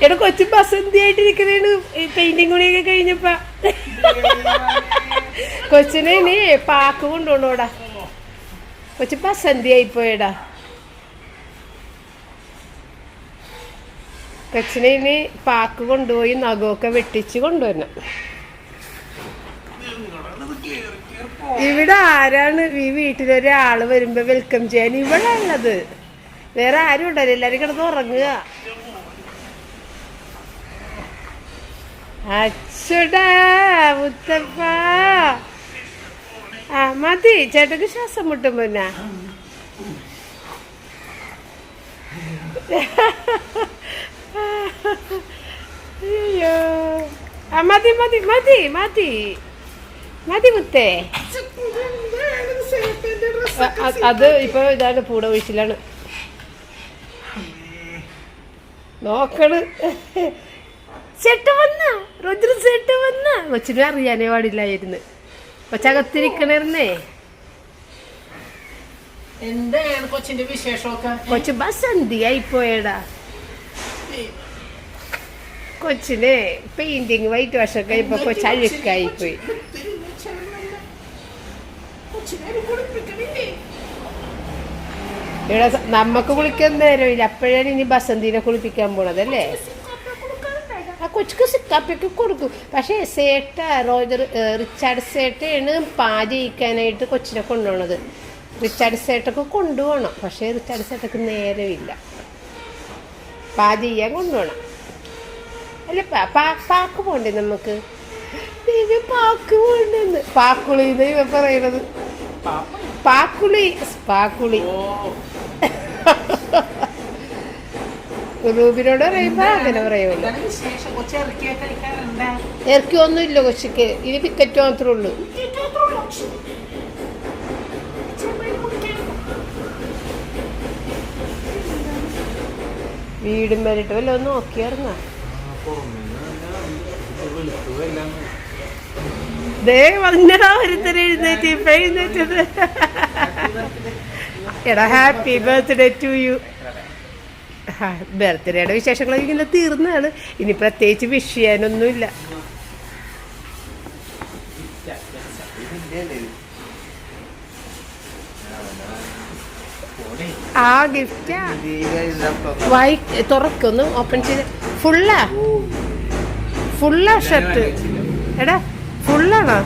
എടാ കൊച്ചു ബസന്തിയായിട്ടിരിക്കണേണ് പെയിന്റിങ് കൂടിയൊക്കെ കഴിഞ്ഞപ്പ. കൊച്ചിനെ ഇനി പാക്ക് കൊണ്ടുപോണോടാ. കൊച്ചു ബസന്തിയായിപ്പോയടാ. കൊച്ചിനെ ഇനി പാക്ക് കൊണ്ടുപോയി നഖമൊക്കെ വെട്ടിച്ച് കൊണ്ടുവരണം. ഇവിടെ ആരാണ് ഈ വീട്ടിലൊരാള് വരുമ്പോ വെൽക്കം ചെയ്യാൻ ഇവിടെ ഉള്ളത്? വേറെ ആരും ഉണ്ടല്ലോ, എല്ലാരും കിടന്ന് ഉറങ്ങുക. അച്ചടാ മുത്തപ്പ. മതി, ചേട്ടക്ക് ശ്വാസം മുട്ടും. പിന്നെ അയ്യോ മതി മതി മതി മതി മതി മുത്തേ. അത് ഇപ്പൊ ഇതാണ് പൂട ഒഴിച്ചിലാണ് നോക്കണ്. ചേട്ട വന്ന രുദ്ര ചേട്ട വന്ന. കൊച്ചിനെ അറിയാനേ പാടില്ലായിരുന്നു. കൊച്ചകത്തിരിക്കണേ. എന്താണ് കൊച്ചിന്റെ വിശേഷമൊക്കെ? കൊച്ചു ബസന്തിയായി പോയടാ. കൊച്ചിന് പെയിന്റിങ് വൈറ്റ് വാഷൊക്കെ ഇപ്പൊ കൊച്ചു അഴുക്കായി പോയി. ഇവിടെ നമ്മക്ക് കുളിക്കാൻ നേരമില്ല, അപ്പോഴാണ് ഇനി ബസന്തിനെ കുളിപ്പിക്കാൻ പോണതല്ലേ. ആ കൊച്ചിക്ക് സിക്കാപ്പിയൊക്കെ കൊടുക്കും. പക്ഷേ സേട്ട റിച്ചാർഡ് സേട്ടയാണ് പാചയിക്കാനായിട്ട് കൊച്ചിനെ കൊണ്ടുപോകണത്. റിച്ചാർഡ് സേട്ടൊക്കെ കൊണ്ടുപോകണം, പക്ഷേ റിച്ചാർഡ് സേട്ടക്ക് നേരമില്ല. പാചകം കൊണ്ടുപോകണം അല്ല. പാക്ക് പോണ്ടേ നമുക്ക്? പാക്ക് പോണ്ടെന്ന് പാക്കുളി ഇവ പറയണത്. പാക്കുളി പാക്കുളി റൂബിനോട് പറയുമ്പോ അങ്ങനെ പറയുമല്ലോ. ഇറക്കിയൊന്നുമില്ല കൊച്ചിക്ക്, ഇനി ടിക്കറ്റ് മാത്രമേ ഉള്ളൂ. വീടും വരട്ട് വല്ല ഒന്ന് നോക്കിയായിരുന്ന. ദേ വന്നടാ ഒരുത്തര എഴുന്നേറ്റ്. ഇപ്പൊ എഴുന്നേറ്റത്. എടാ ഹാപ്പി ബർത്ത്ഡേ ടു യു. ബർത്ത്ഡേയുടെ വിശേഷങ്ങളൊക്കെ ഇങ്ങനെ തീർന്നതാണ്. ഇനി പ്രത്യേകിച്ച് വിഷ് ചെയ്യാനൊന്നുമില്ല. ആ ഗിഫ്റ്റ് തുറക്കൊന്ന് ഓപ്പൺ ചെയ്ത് ഫുള്ളാ ഷർട്ട് എടാ ഫുള്ളാണോ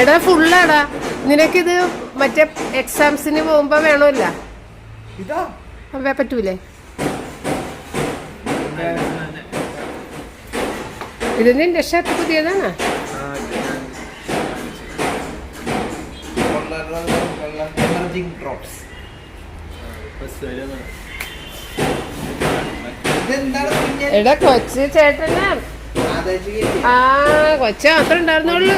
എടാ ഫുള്ളാടാ നിനക്കിത് മറ്റേ എക്സാംസിന് പോകുമ്പോ വേണമല്ല പറ്റൂലേ ഇത് നിന്റെ ഷർട്ട് പുതിയതാണോ എടാ കൊച്ചു ചേട്ടനാ ആ കൊച്ചു മാത്രം ഉണ്ടായിരുന്നുള്ളു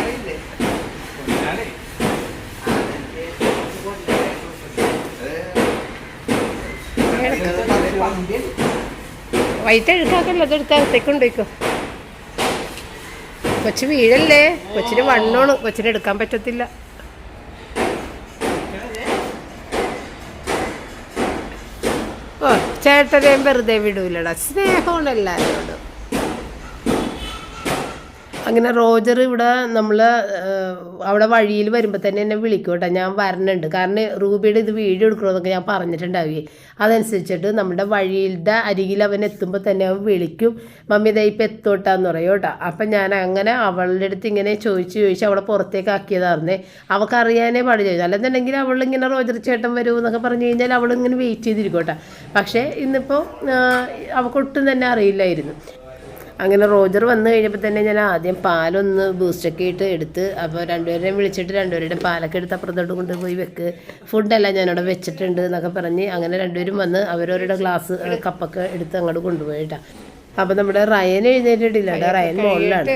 വൈറ്റ് എഴുക്കാക്കല്ലോ അതെടുത്ത് അകത്തേക്ക് കൊണ്ടുപോയിക്കോ കൊച്ചു വീഴല്ലേ കൊച്ചിന് വണ്ണോണ് കൊച്ചിന് എടുക്കാൻ പറ്റത്തില്ല ഓ ചേട്ടനെയും വെറുതെ വിടൂലടാ സ്നേഹമാണ് എല്ലാവരോടും അങ്ങനെ റോജർ ഇവിടെ നമ്മൾ അവിടെ വഴിയിൽ വരുമ്പോൾ തന്നെ എന്നെ വിളിക്കും കേട്ടോ ഞാൻ വരണുണ്ട് കാരണം റൂബിയുടെ ഇത് വീഡിയോ എടുക്കണമെന്നൊക്കെ ഞാൻ പറഞ്ഞിട്ടുണ്ടാവുകയെ അതനുസരിച്ചിട്ട് നമ്മുടെ വഴിയുടെ അരികിൽ അവൻ എത്തുമ്പോൾ തന്നെ അവൻ വിളിക്കും മമ്മി ഇതാ ഇപ്പം എത്തോട്ടാന്ന് പറയും കേട്ടോ അപ്പം ഞാൻ അങ്ങനെ അവളുടെ അടുത്ത് ഇങ്ങനെ ചോദിച്ച് അവളെ പുറത്തേക്ക് ആക്കിയതായിരുന്നേ അവൾക്കറിയാനേ പാടില്ല അല്ലെന്നുണ്ടെങ്കിൽ അവളിങ്ങനെ റോജർ ചേട്ടൻ വരും എന്നൊക്കെ പറഞ്ഞു കഴിഞ്ഞാൽ അവളിങ്ങനെ വെയിറ്റ് ചെയ്തിരിക്കും കേട്ടോ പക്ഷേ ഇന്നിപ്പോൾ അവൾക്കൊട്ടും തന്നെ അറിയില്ലായിരുന്നു അങ്ങനെ റോജർ വന്നു കഴിഞ്ഞപ്പോൾ തന്നെ ഞാൻ ആദ്യം പാലൊന്ന് ബൂസ്റ്റൊക്കെ ഇട്ട് എടുത്ത് അപ്പോൾ രണ്ടുപേരെയും വിളിച്ചിട്ട് രണ്ടുപേരുടെയും പാലൊക്കെ എടുത്ത് അപ്പുറത്തോട്ട് കൊണ്ടുപോയി വെക്ക് ഫുഡെല്ലാം ഞാനവിടെ വെച്ചിട്ടുണ്ട് എന്നൊക്കെ പറഞ്ഞ് അങ്ങനെ രണ്ടുപേരും വന്ന് അവരവരുടെ ഗ്ലാസ് കപ്പൊക്കെ എടുത്ത് അങ്ങോട്ട് കൊണ്ടുപോയിട്ടാ അപ്പോൾ നമ്മുടെ റയൻ എഴുന്നേറ്റിട്ടില്ല കേട്ടോ റയൻ മുകളിലാണ്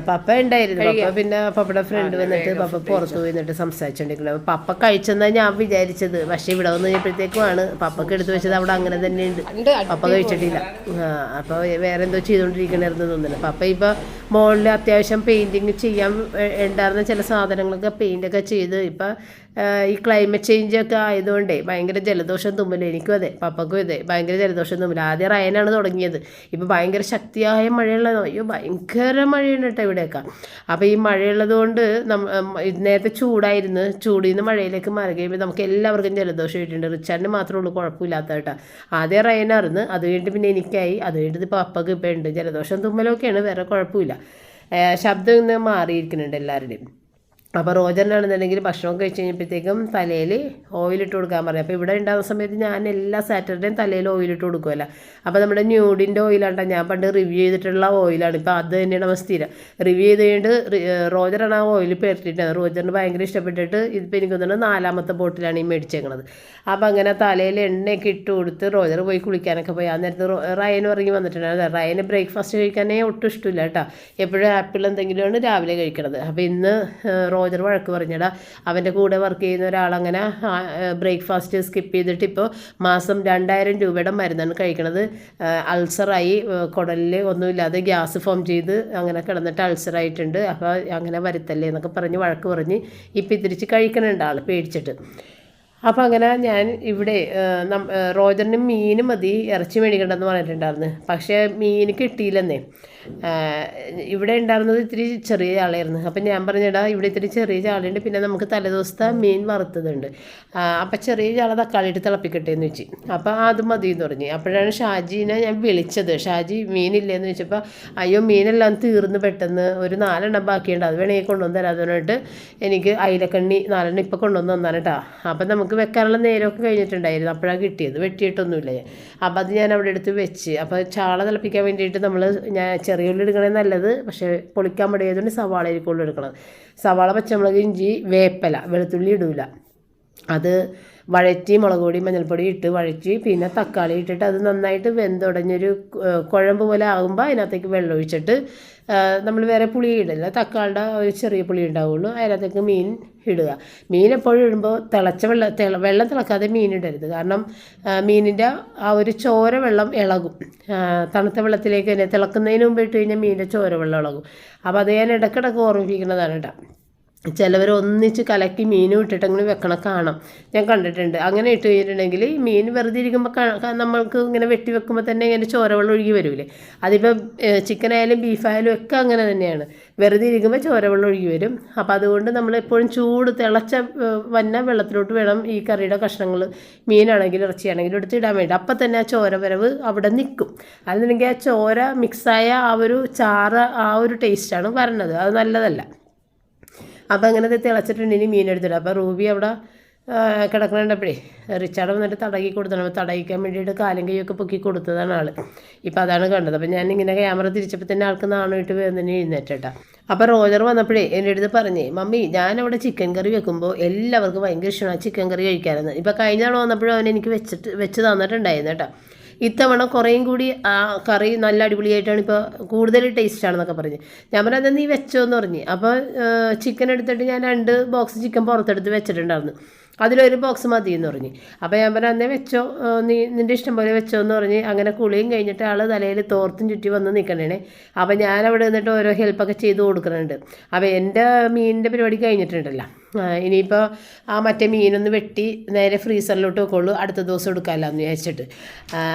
പപ്പ ഉണ്ടായിരുന്നു പപ്പ പിന്നെ പപ്പയുടെ ഫ്രണ്ട് വന്നിട്ട് പപ്പ പുറത്ത് പോയി നിന്നിട്ട് സംസാരിച്ചോണ്ടിരിക്കുന്നത് അപ്പോൾ പപ്പ കഴിച്ചെന്നാണ് ഞാൻ വിചാരിച്ചത് പക്ഷേ ഇവിടെ വന്ന് കഴിഞ്ഞപ്പോഴത്തേക്കുമാണ് പപ്പക്ക് എടുത്ത് വെച്ചത് അവിടെ അങ്ങനെ തന്നെ ഉണ്ട് പപ്പ കഴിച്ചിട്ടില്ല അപ്പോൾ വേറെ എന്തോ ചെയ്തുകൊണ്ടിരിക്കണമായിരുന്നു തോന്നുന്നു പപ്പ ഇപ്പോൾ മുകളിൽ അത്യാവശ്യം പെയിൻറ്റിങ് ചെയ്യാൻ ഉണ്ടായിരുന്ന ചില സാധനങ്ങളൊക്കെ പെയിൻ്റൊക്കെ ചെയ്ത് ഇപ്പം ഈ ക്ലൈമറ്റ് ചേഞ്ചൊക്കെ ആയതുകൊണ്ടേ ഭയങ്കര ജലദോഷം തുമ്മല് എനിക്കും അതെ പപ്പക്കും അതെ ഭയങ്കര ജലദോഷം തുമ്മല് ആദ്യം റയനാണ് തുടങ്ങിയത് ഇപ്പോൾ ഭയങ്കര ശക്തിയായ മഴയുള്ളത് അയ്യോ ഭയങ്കര മഴയാണ് കേട്ടോ ഇവിടെയൊക്കെ അപ്പോൾ ഈ മഴയുള്ളത് കൊണ്ട് നേരത്തെ ചൂടായിരുന്നു ചൂടിൽ നിന്ന് മഴയിലേക്ക് മാറി കഴിയുമ്പോൾ നമുക്ക് എല്ലാവർക്കും ജലദോഷം ആയിട്ടുണ്ട് റിച്ചാറിന് മാത്രമേ ഉള്ളൂ കുഴപ്പമില്ലാത്ത കേട്ടോ ആദ്യം റയനായിരുന്നു അത് കഴിഞ്ഞിട്ട് പിന്നെ എനിക്കായി അത് കഴിഞ്ഞിട്ട് ഇപ്പോൾ പപ്പക്ക് ഇപ്പോൾ ഉണ്ട് ജലദോഷം തുമ്മലൊക്കെയാണ് വേറെ കുഴപ്പമില്ല ശബ്ദം ഇന്ന് മാറിയിരിക്കുന്നുണ്ട് എല്ലാവരുടെയും അപ്പോൾ റോജറിനാണെന്നുണ്ടെങ്കിൽ ഭക്ഷണം കഴിച്ച് കഴിഞ്ഞപ്പോഴത്തേക്കും തലയിൽ ഓയിലിട്ട് കൊടുക്കാൻ പറഞ്ഞു അപ്പോൾ ഇവിടെ ഉണ്ടാകുന്ന സമയത്ത് ഞാൻ എല്ലാ സാറ്റർഡേയും തലയിൽ ഓയിലിട്ട് കൊടുക്കുമല്ലോ അപ്പോൾ നമ്മുടെ ന്യൂഡിൻ്റെ ഓയിലാട്ടോ ഞാൻ പണ്ട് റിവ്യൂ ചെയ്തിട്ടുള്ള ഓയിലാണ് ഇപ്പോൾ അത് തന്നെയാണ് അവ സ്ഥിരം റിവ്യൂ ചെയ്ത് കഴിഞ്ഞിട്ട് റോജറാണ് ആ ഓയിൽ പേർട്ടിട്ടത് റോജറിന് ഭയങ്കര ഇഷ്ടപ്പെട്ടിട്ട് ഇതിപ്പോൾ എനിക്ക് തോന്നുന്നു 4ാമത്തെ ബോട്ടിലാണ് ഈ മേടിച്ചേക്കണത് അപ്പോൾ അങ്ങനെ തലയിൽ എണ്ണയൊക്കെ ഇട്ട് കൊടുത്ത് റോജർ പോയി കുളിക്കാനൊക്കെ പോയി ആ നേരത്ത് റയനും ഇറങ്ങി വന്നിട്ടുണ്ടായിരുന്നു റയന് ബ്രേക്ക്ഫാസ്റ്റ് കഴിക്കാനേ ഒട്ടും ഇഷ്ടമില്ല കേട്ടോ എപ്പോഴും ആപ്പിൾ എന്തെങ്കിലുമാണ് രാവിലെ കഴിക്കണത് അപ്പോൾ ഇന്ന് റോജർ വഴക്ക് പറഞ്ഞടാ അവൻ്റെ കൂടെ വർക്ക് ചെയ്യുന്ന ഒരാളങ്ങനെ ബ്രേക്ക്ഫാസ്റ്റ് സ്കിപ്പ് ചെയ്തിട്ട് ഇപ്പോൾ മാസം 2000 രൂപയുടെ മരുന്നാണ് കഴിക്കണത് അൾസറായി കുടലിൽ ഒന്നുമില്ലാതെ ഗ്യാസ് ഫോം ചെയ്ത് അങ്ങനെ കിടന്നിട്ട് അൾസറായിട്ടുണ്ട് അപ്പോൾ അങ്ങനെ വരുത്തല്ലേ എന്നൊക്കെ പറഞ്ഞ് വഴക്ക് പറഞ്ഞ് ഇപ്പം തിരിച്ച് കഴിക്കണുണ്ട് ആൾ പേടിച്ചിട്ട് അപ്പോൾ അങ്ങനെ ഞാൻ ഇവിടെ റോജറിന് മീൻ മതി ഇറച്ചി മേടിക്കണ്ടെന്ന് പറഞ്ഞിട്ടുണ്ടായിരുന്നു പക്ഷേ മീൻ കിട്ടിയില്ലെന്നേ ഇവിടെ ഉണ്ടായിരുന്നത് ഇത്തിരി ചെറിയ ചാളയായിരുന്നു അപ്പം ഞാൻ പറഞ്ഞിടാ ഇവിടെ ഇത്തിരി ചെറിയ ചാളയുണ്ട് പിന്നെ നമുക്ക് തലേദിവസത്തെ മീൻ വറുത്തതുണ്ട് അപ്പം ചെറിയ ചാള തക്കാളി ഇട്ട് തിളപ്പിക്കട്ടെ എന്ന് വെച്ച് അപ്പോൾ അത് മതി എന്ന് പറഞ്ഞു അപ്പോഴാണ് ഷാജീനെ ഞാൻ വിളിച്ചത് ഷാജി മീനില്ലേന്ന് വെച്ചപ്പോൾ അയ്യോ മീനെല്ലാം തീർന്ന് പെട്ടെന്ന് ഒരു 4 എണ്ണം ബാക്കിയുണ്ട് അത് വേണമെങ്കിൽ കൊണ്ടുവന്ന് തരാമെന്ന് എനിക്ക് അയിലക്കണ്ണി 4 എണ്ണം ഇപ്പോൾ കൊണ്ടുവന്ന് തന്നാണ് കേട്ടോ അപ്പം നമുക്ക് വെക്കാനുള്ള നേരമൊക്കെ കഴിഞ്ഞിട്ടുണ്ടായിരുന്നു അപ്പോഴാണ് കിട്ടിയത് വെട്ടിയിട്ടൊന്നുമില്ല അപ്പം അത് ഞാൻ അവിടെ എടുത്ത് വെച്ച് അപ്പോൾ ചാള തിളപ്പിക്കാൻ വേണ്ടിയിട്ട് ഞാൻ ചെറിയ ഉള്ളി എടുക്കണേ നല്ലത് പക്ഷേ പൊളിക്കാൻ മടിയായതുകൊണ്ട് സവാള ആയിരിക്കും എടുക്കണം സവാള പച്ചമുളക് ഇഞ്ചി വേപ്പില വെളുത്തുള്ളി ഇടൂല അത് വഴറ്റി മുളക് പൊടി മഞ്ഞൾപ്പൊടി ഇട്ട് വഴറ്റി പിന്നെ തക്കാളി ഇട്ടിട്ട് അത് നന്നായിട്ട് വെന്തുടഞ്ഞൊരു കുഴമ്പ് പോലെ ആകുമ്പോൾ അതിനകത്തേക്ക് വെള്ളം ഒഴിച്ചിട്ട് നമ്മൾ വേറെ പുളി ഇടില്ല തക്കാളിയുടെ ഒരു ചെറിയ പുളി ഉണ്ടാവുള്ളൂ അതിനകത്തേക്ക് മീൻ ഇടുക മീൻ എപ്പോഴും ഇടുമ്പോൾ തിളച്ച വെള്ളം തിളക്കാതെ മീൻ ഇടരുത് കാരണം മീനിൻ്റെ ആ ഒരു ചോര വെള്ളം ഇളകും തണുത്ത വെള്ളത്തിലേക്ക് തന്നെ തിളക്കുന്നതിന് മുമ്പ് ഇട്ട് കഴിഞ്ഞാൽ മീനിൻ്റെ ചോര വെള്ളം ഇളകും അപ്പോൾ അത് ഞാൻ ഇടയ്ക്കിടയ്ക്ക് ഓർമ്മിപ്പിക്കുന്നതാണ് കേട്ടോ ചിലവർ ഒന്നിച്ച് കലക്കി മീനും ഇട്ടിട്ടെങ്കിലും വെക്കണം കാണാം, ഞാൻ കണ്ടിട്ടുണ്ട്. അങ്ങനെ ഇട്ട് കഴിഞ്ഞിട്ടുണ്ടെങ്കിൽ ഈ മീൻ വെറുതെ ഇരിക്കുമ്പോൾ നമ്മൾക്ക് ഇങ്ങനെ വെട്ടി വെക്കുമ്പോൾ തന്നെ ഇങ്ങനെ ചോരവെള്ളം ഒഴുകി വരില്ലേ. അതിപ്പോൾ ചിക്കനായാലും ബീഫായാലും ഒക്കെ അങ്ങനെ തന്നെയാണ്, വെറുതെ ഇരിക്കുമ്പോൾ ചോരവെള്ളം ഒഴുകി വരും. അപ്പോൾ അതുകൊണ്ട് നമ്മളെപ്പോഴും ചൂട് തിളച്ച വന്ന വെള്ളത്തിലോട്ട് വേണം ഈ കറിയുടെ കഷ്ണങ്ങൾ, മീനാണെങ്കിലും ഇറച്ചിയാണെങ്കിലും എടുത്തിടാൻ വേണ്ടി. അപ്പം തന്നെ ആ ചോര വരവ് അവിടെ നിൽക്കും. അല്ലെന്നുണ്ടെങ്കിൽ ആ ചോര മിക്സായ ആ ഒരു ചാറ് ആ ഒരു ടേസ്റ്റാണ് വരണത്, അത് നല്ലതല്ല. അപ്പോൾ അങ്ങനെ തിളച്ചിട്ടുണ്ടെങ്കിൽ മീൻ എടുത്തിടുക. അപ്പോൾ റൂബി അവിടെ കിടക്കണപ്പോഴേ റിച്ചാർഡ് വന്നിട്ട് തടകി കൊടുത്തതാണ്. അപ്പോൾ തടയിക്കാൻ വേണ്ടിയിട്ട് കാലും കൈയൊക്കെ പൊക്കി കൊടുത്തതാണ് ആൾ. ഇപ്പോൾ അതാണ് കണ്ടത്. അപ്പോൾ ഞാനിങ്ങനെ ക്യാമറ തിരിച്ചപ്പോൾ തന്നെ ആൾക്ക് നാണമായിട്ട് വേദന എഴുന്നേറ്റാ. അപ്പോൾ റോജർ വന്നപ്പോഴേ എൻ്റെ അടുത്ത് പറഞ്ഞേ, മമ്മി ഞാനവിടെ ചിക്കൻ കറി വെക്കുമ്പോൾ എല്ലാവർക്കും ഭയങ്കര ഇഷ്ടമാണ് ചിക്കൻ കറി കഴിക്കാനെന്ന്. ഇപ്പോൾ കഴിഞ്ഞ ആൾ വന്നപ്പോഴും അവൻ എനിക്ക് വെച്ച് തന്നിട്ടുണ്ടായിരുന്നു കേട്ടോ. ഇത്തവണ കുറേയും കൂടി ആ കറി നല്ല അടിപൊളിയായിട്ടാണ്, ഇപ്പോൾ കൂടുതൽ ടേസ്റ്റാണെന്നൊക്കെ പറഞ്ഞ്. ഞാൻ പറഞ്ഞത് നീ വെച്ചോ എന്ന് പറഞ്ഞ്. അപ്പോൾ ചിക്കൻ എടുത്തിട്ട് ഞാൻ 2 ബോക്സ് ചിക്കൻ പുറത്തെടുത്ത് വെച്ചിട്ടുണ്ടായിരുന്നു. അതിലൊരു ബോക്സ് മതി എന്ന് പറഞ്ഞ്. അപ്പോൾ ഞാൻ പറഞ്ഞു അന്നേ വെച്ചോ, നിൻ്റെ ഇഷ്ടം പോലെ വെച്ചോ എന്ന് പറഞ്ഞ്. അങ്ങനെ കുളിയും കഴിഞ്ഞിട്ട് ആൾ തലയിൽ തോർത്തും ചുറ്റി വന്ന് നിൽക്കണേ. അപ്പോൾ ഞാൻ അവിടെ നിന്നിട്ട് ഓരോ ഹെൽപ്പൊക്കെ ചെയ്ത് കൊടുക്കുന്നുണ്ട്. അപ്പോൾ എൻ്റെ മീനിൻ്റെ പരിപാടി കഴിഞ്ഞിട്ടുണ്ടല്ലോ. ഇനിയിപ്പോൾ ആ മറ്റേ മീനൊന്ന് വെട്ടി നേരെ ഫ്രീസറിലോട്ട് വെക്കുള്ളൂ, അടുത്ത ദിവസം എടുക്കാമല്ലോ എന്ന് വിചാരിച്ചിട്ട്.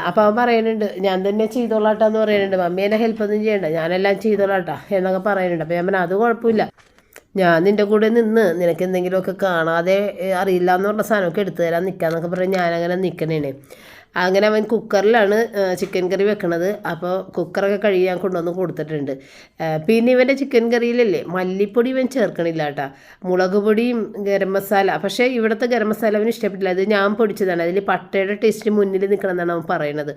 അപ്പോൾ അവൻ പറയുന്നുണ്ട് ഞാൻ തന്നെ ചെയ്തോളാട്ടാന്ന് പറയുന്നുണ്ട്. മമ്മി എന്നെ ഹെൽപ്പൊന്നും ചെയ്യണ്ട, ഞാനെല്ലാം ചെയ്തോളാട്ടാ എന്നൊക്കെ പറയുന്നുണ്ട്. അപ്പോൾ ഞാൻ പറഞ്ഞു അത് കുഴപ്പമില്ല, ഞാൻ നിൻ്റെ കൂടെ നിന്ന് നിനക്ക് എന്തെങ്കിലുമൊക്കെ കാണാതെ അറിയില്ല എന്ന് പറഞ്ഞ സാധനമൊക്കെ എടുത്തു തരാൻ നിൽക്കാന്നൊക്കെ പറഞ്ഞ് ഞാനങ്ങനെ നിൽക്കണേനെ. അങ്ങനെ അവൻ കുക്കറിലാണ് ചിക്കൻ കറി വെക്കണത്. അപ്പോൾ കുക്കറൊക്കെ കഴുകി ഞാൻ കൊണ്ടുവന്ന് കൊടുത്തിട്ടുണ്ട്. പിന്നെ ഇവൻ്റെ ചിക്കൻ കറിയിലല്ലേ മല്ലിപ്പൊടി ഇവൻ ചേർക്കണില്ല കേട്ടോ, മുളക് പൊടിയും ഗരം മസാല. പക്ഷേ ഇവിടുത്തെ ഗരം മസാല അവന് ഇഷ്ടപ്പെട്ടില്ല, അത് ഞാൻ പൊടിച്ചതാണ്. അതിൽ പട്ടയുടെ ടേസ്റ്റ് മുന്നിൽ നിൽക്കണമെന്നാണ് അവൻ പറയണത്.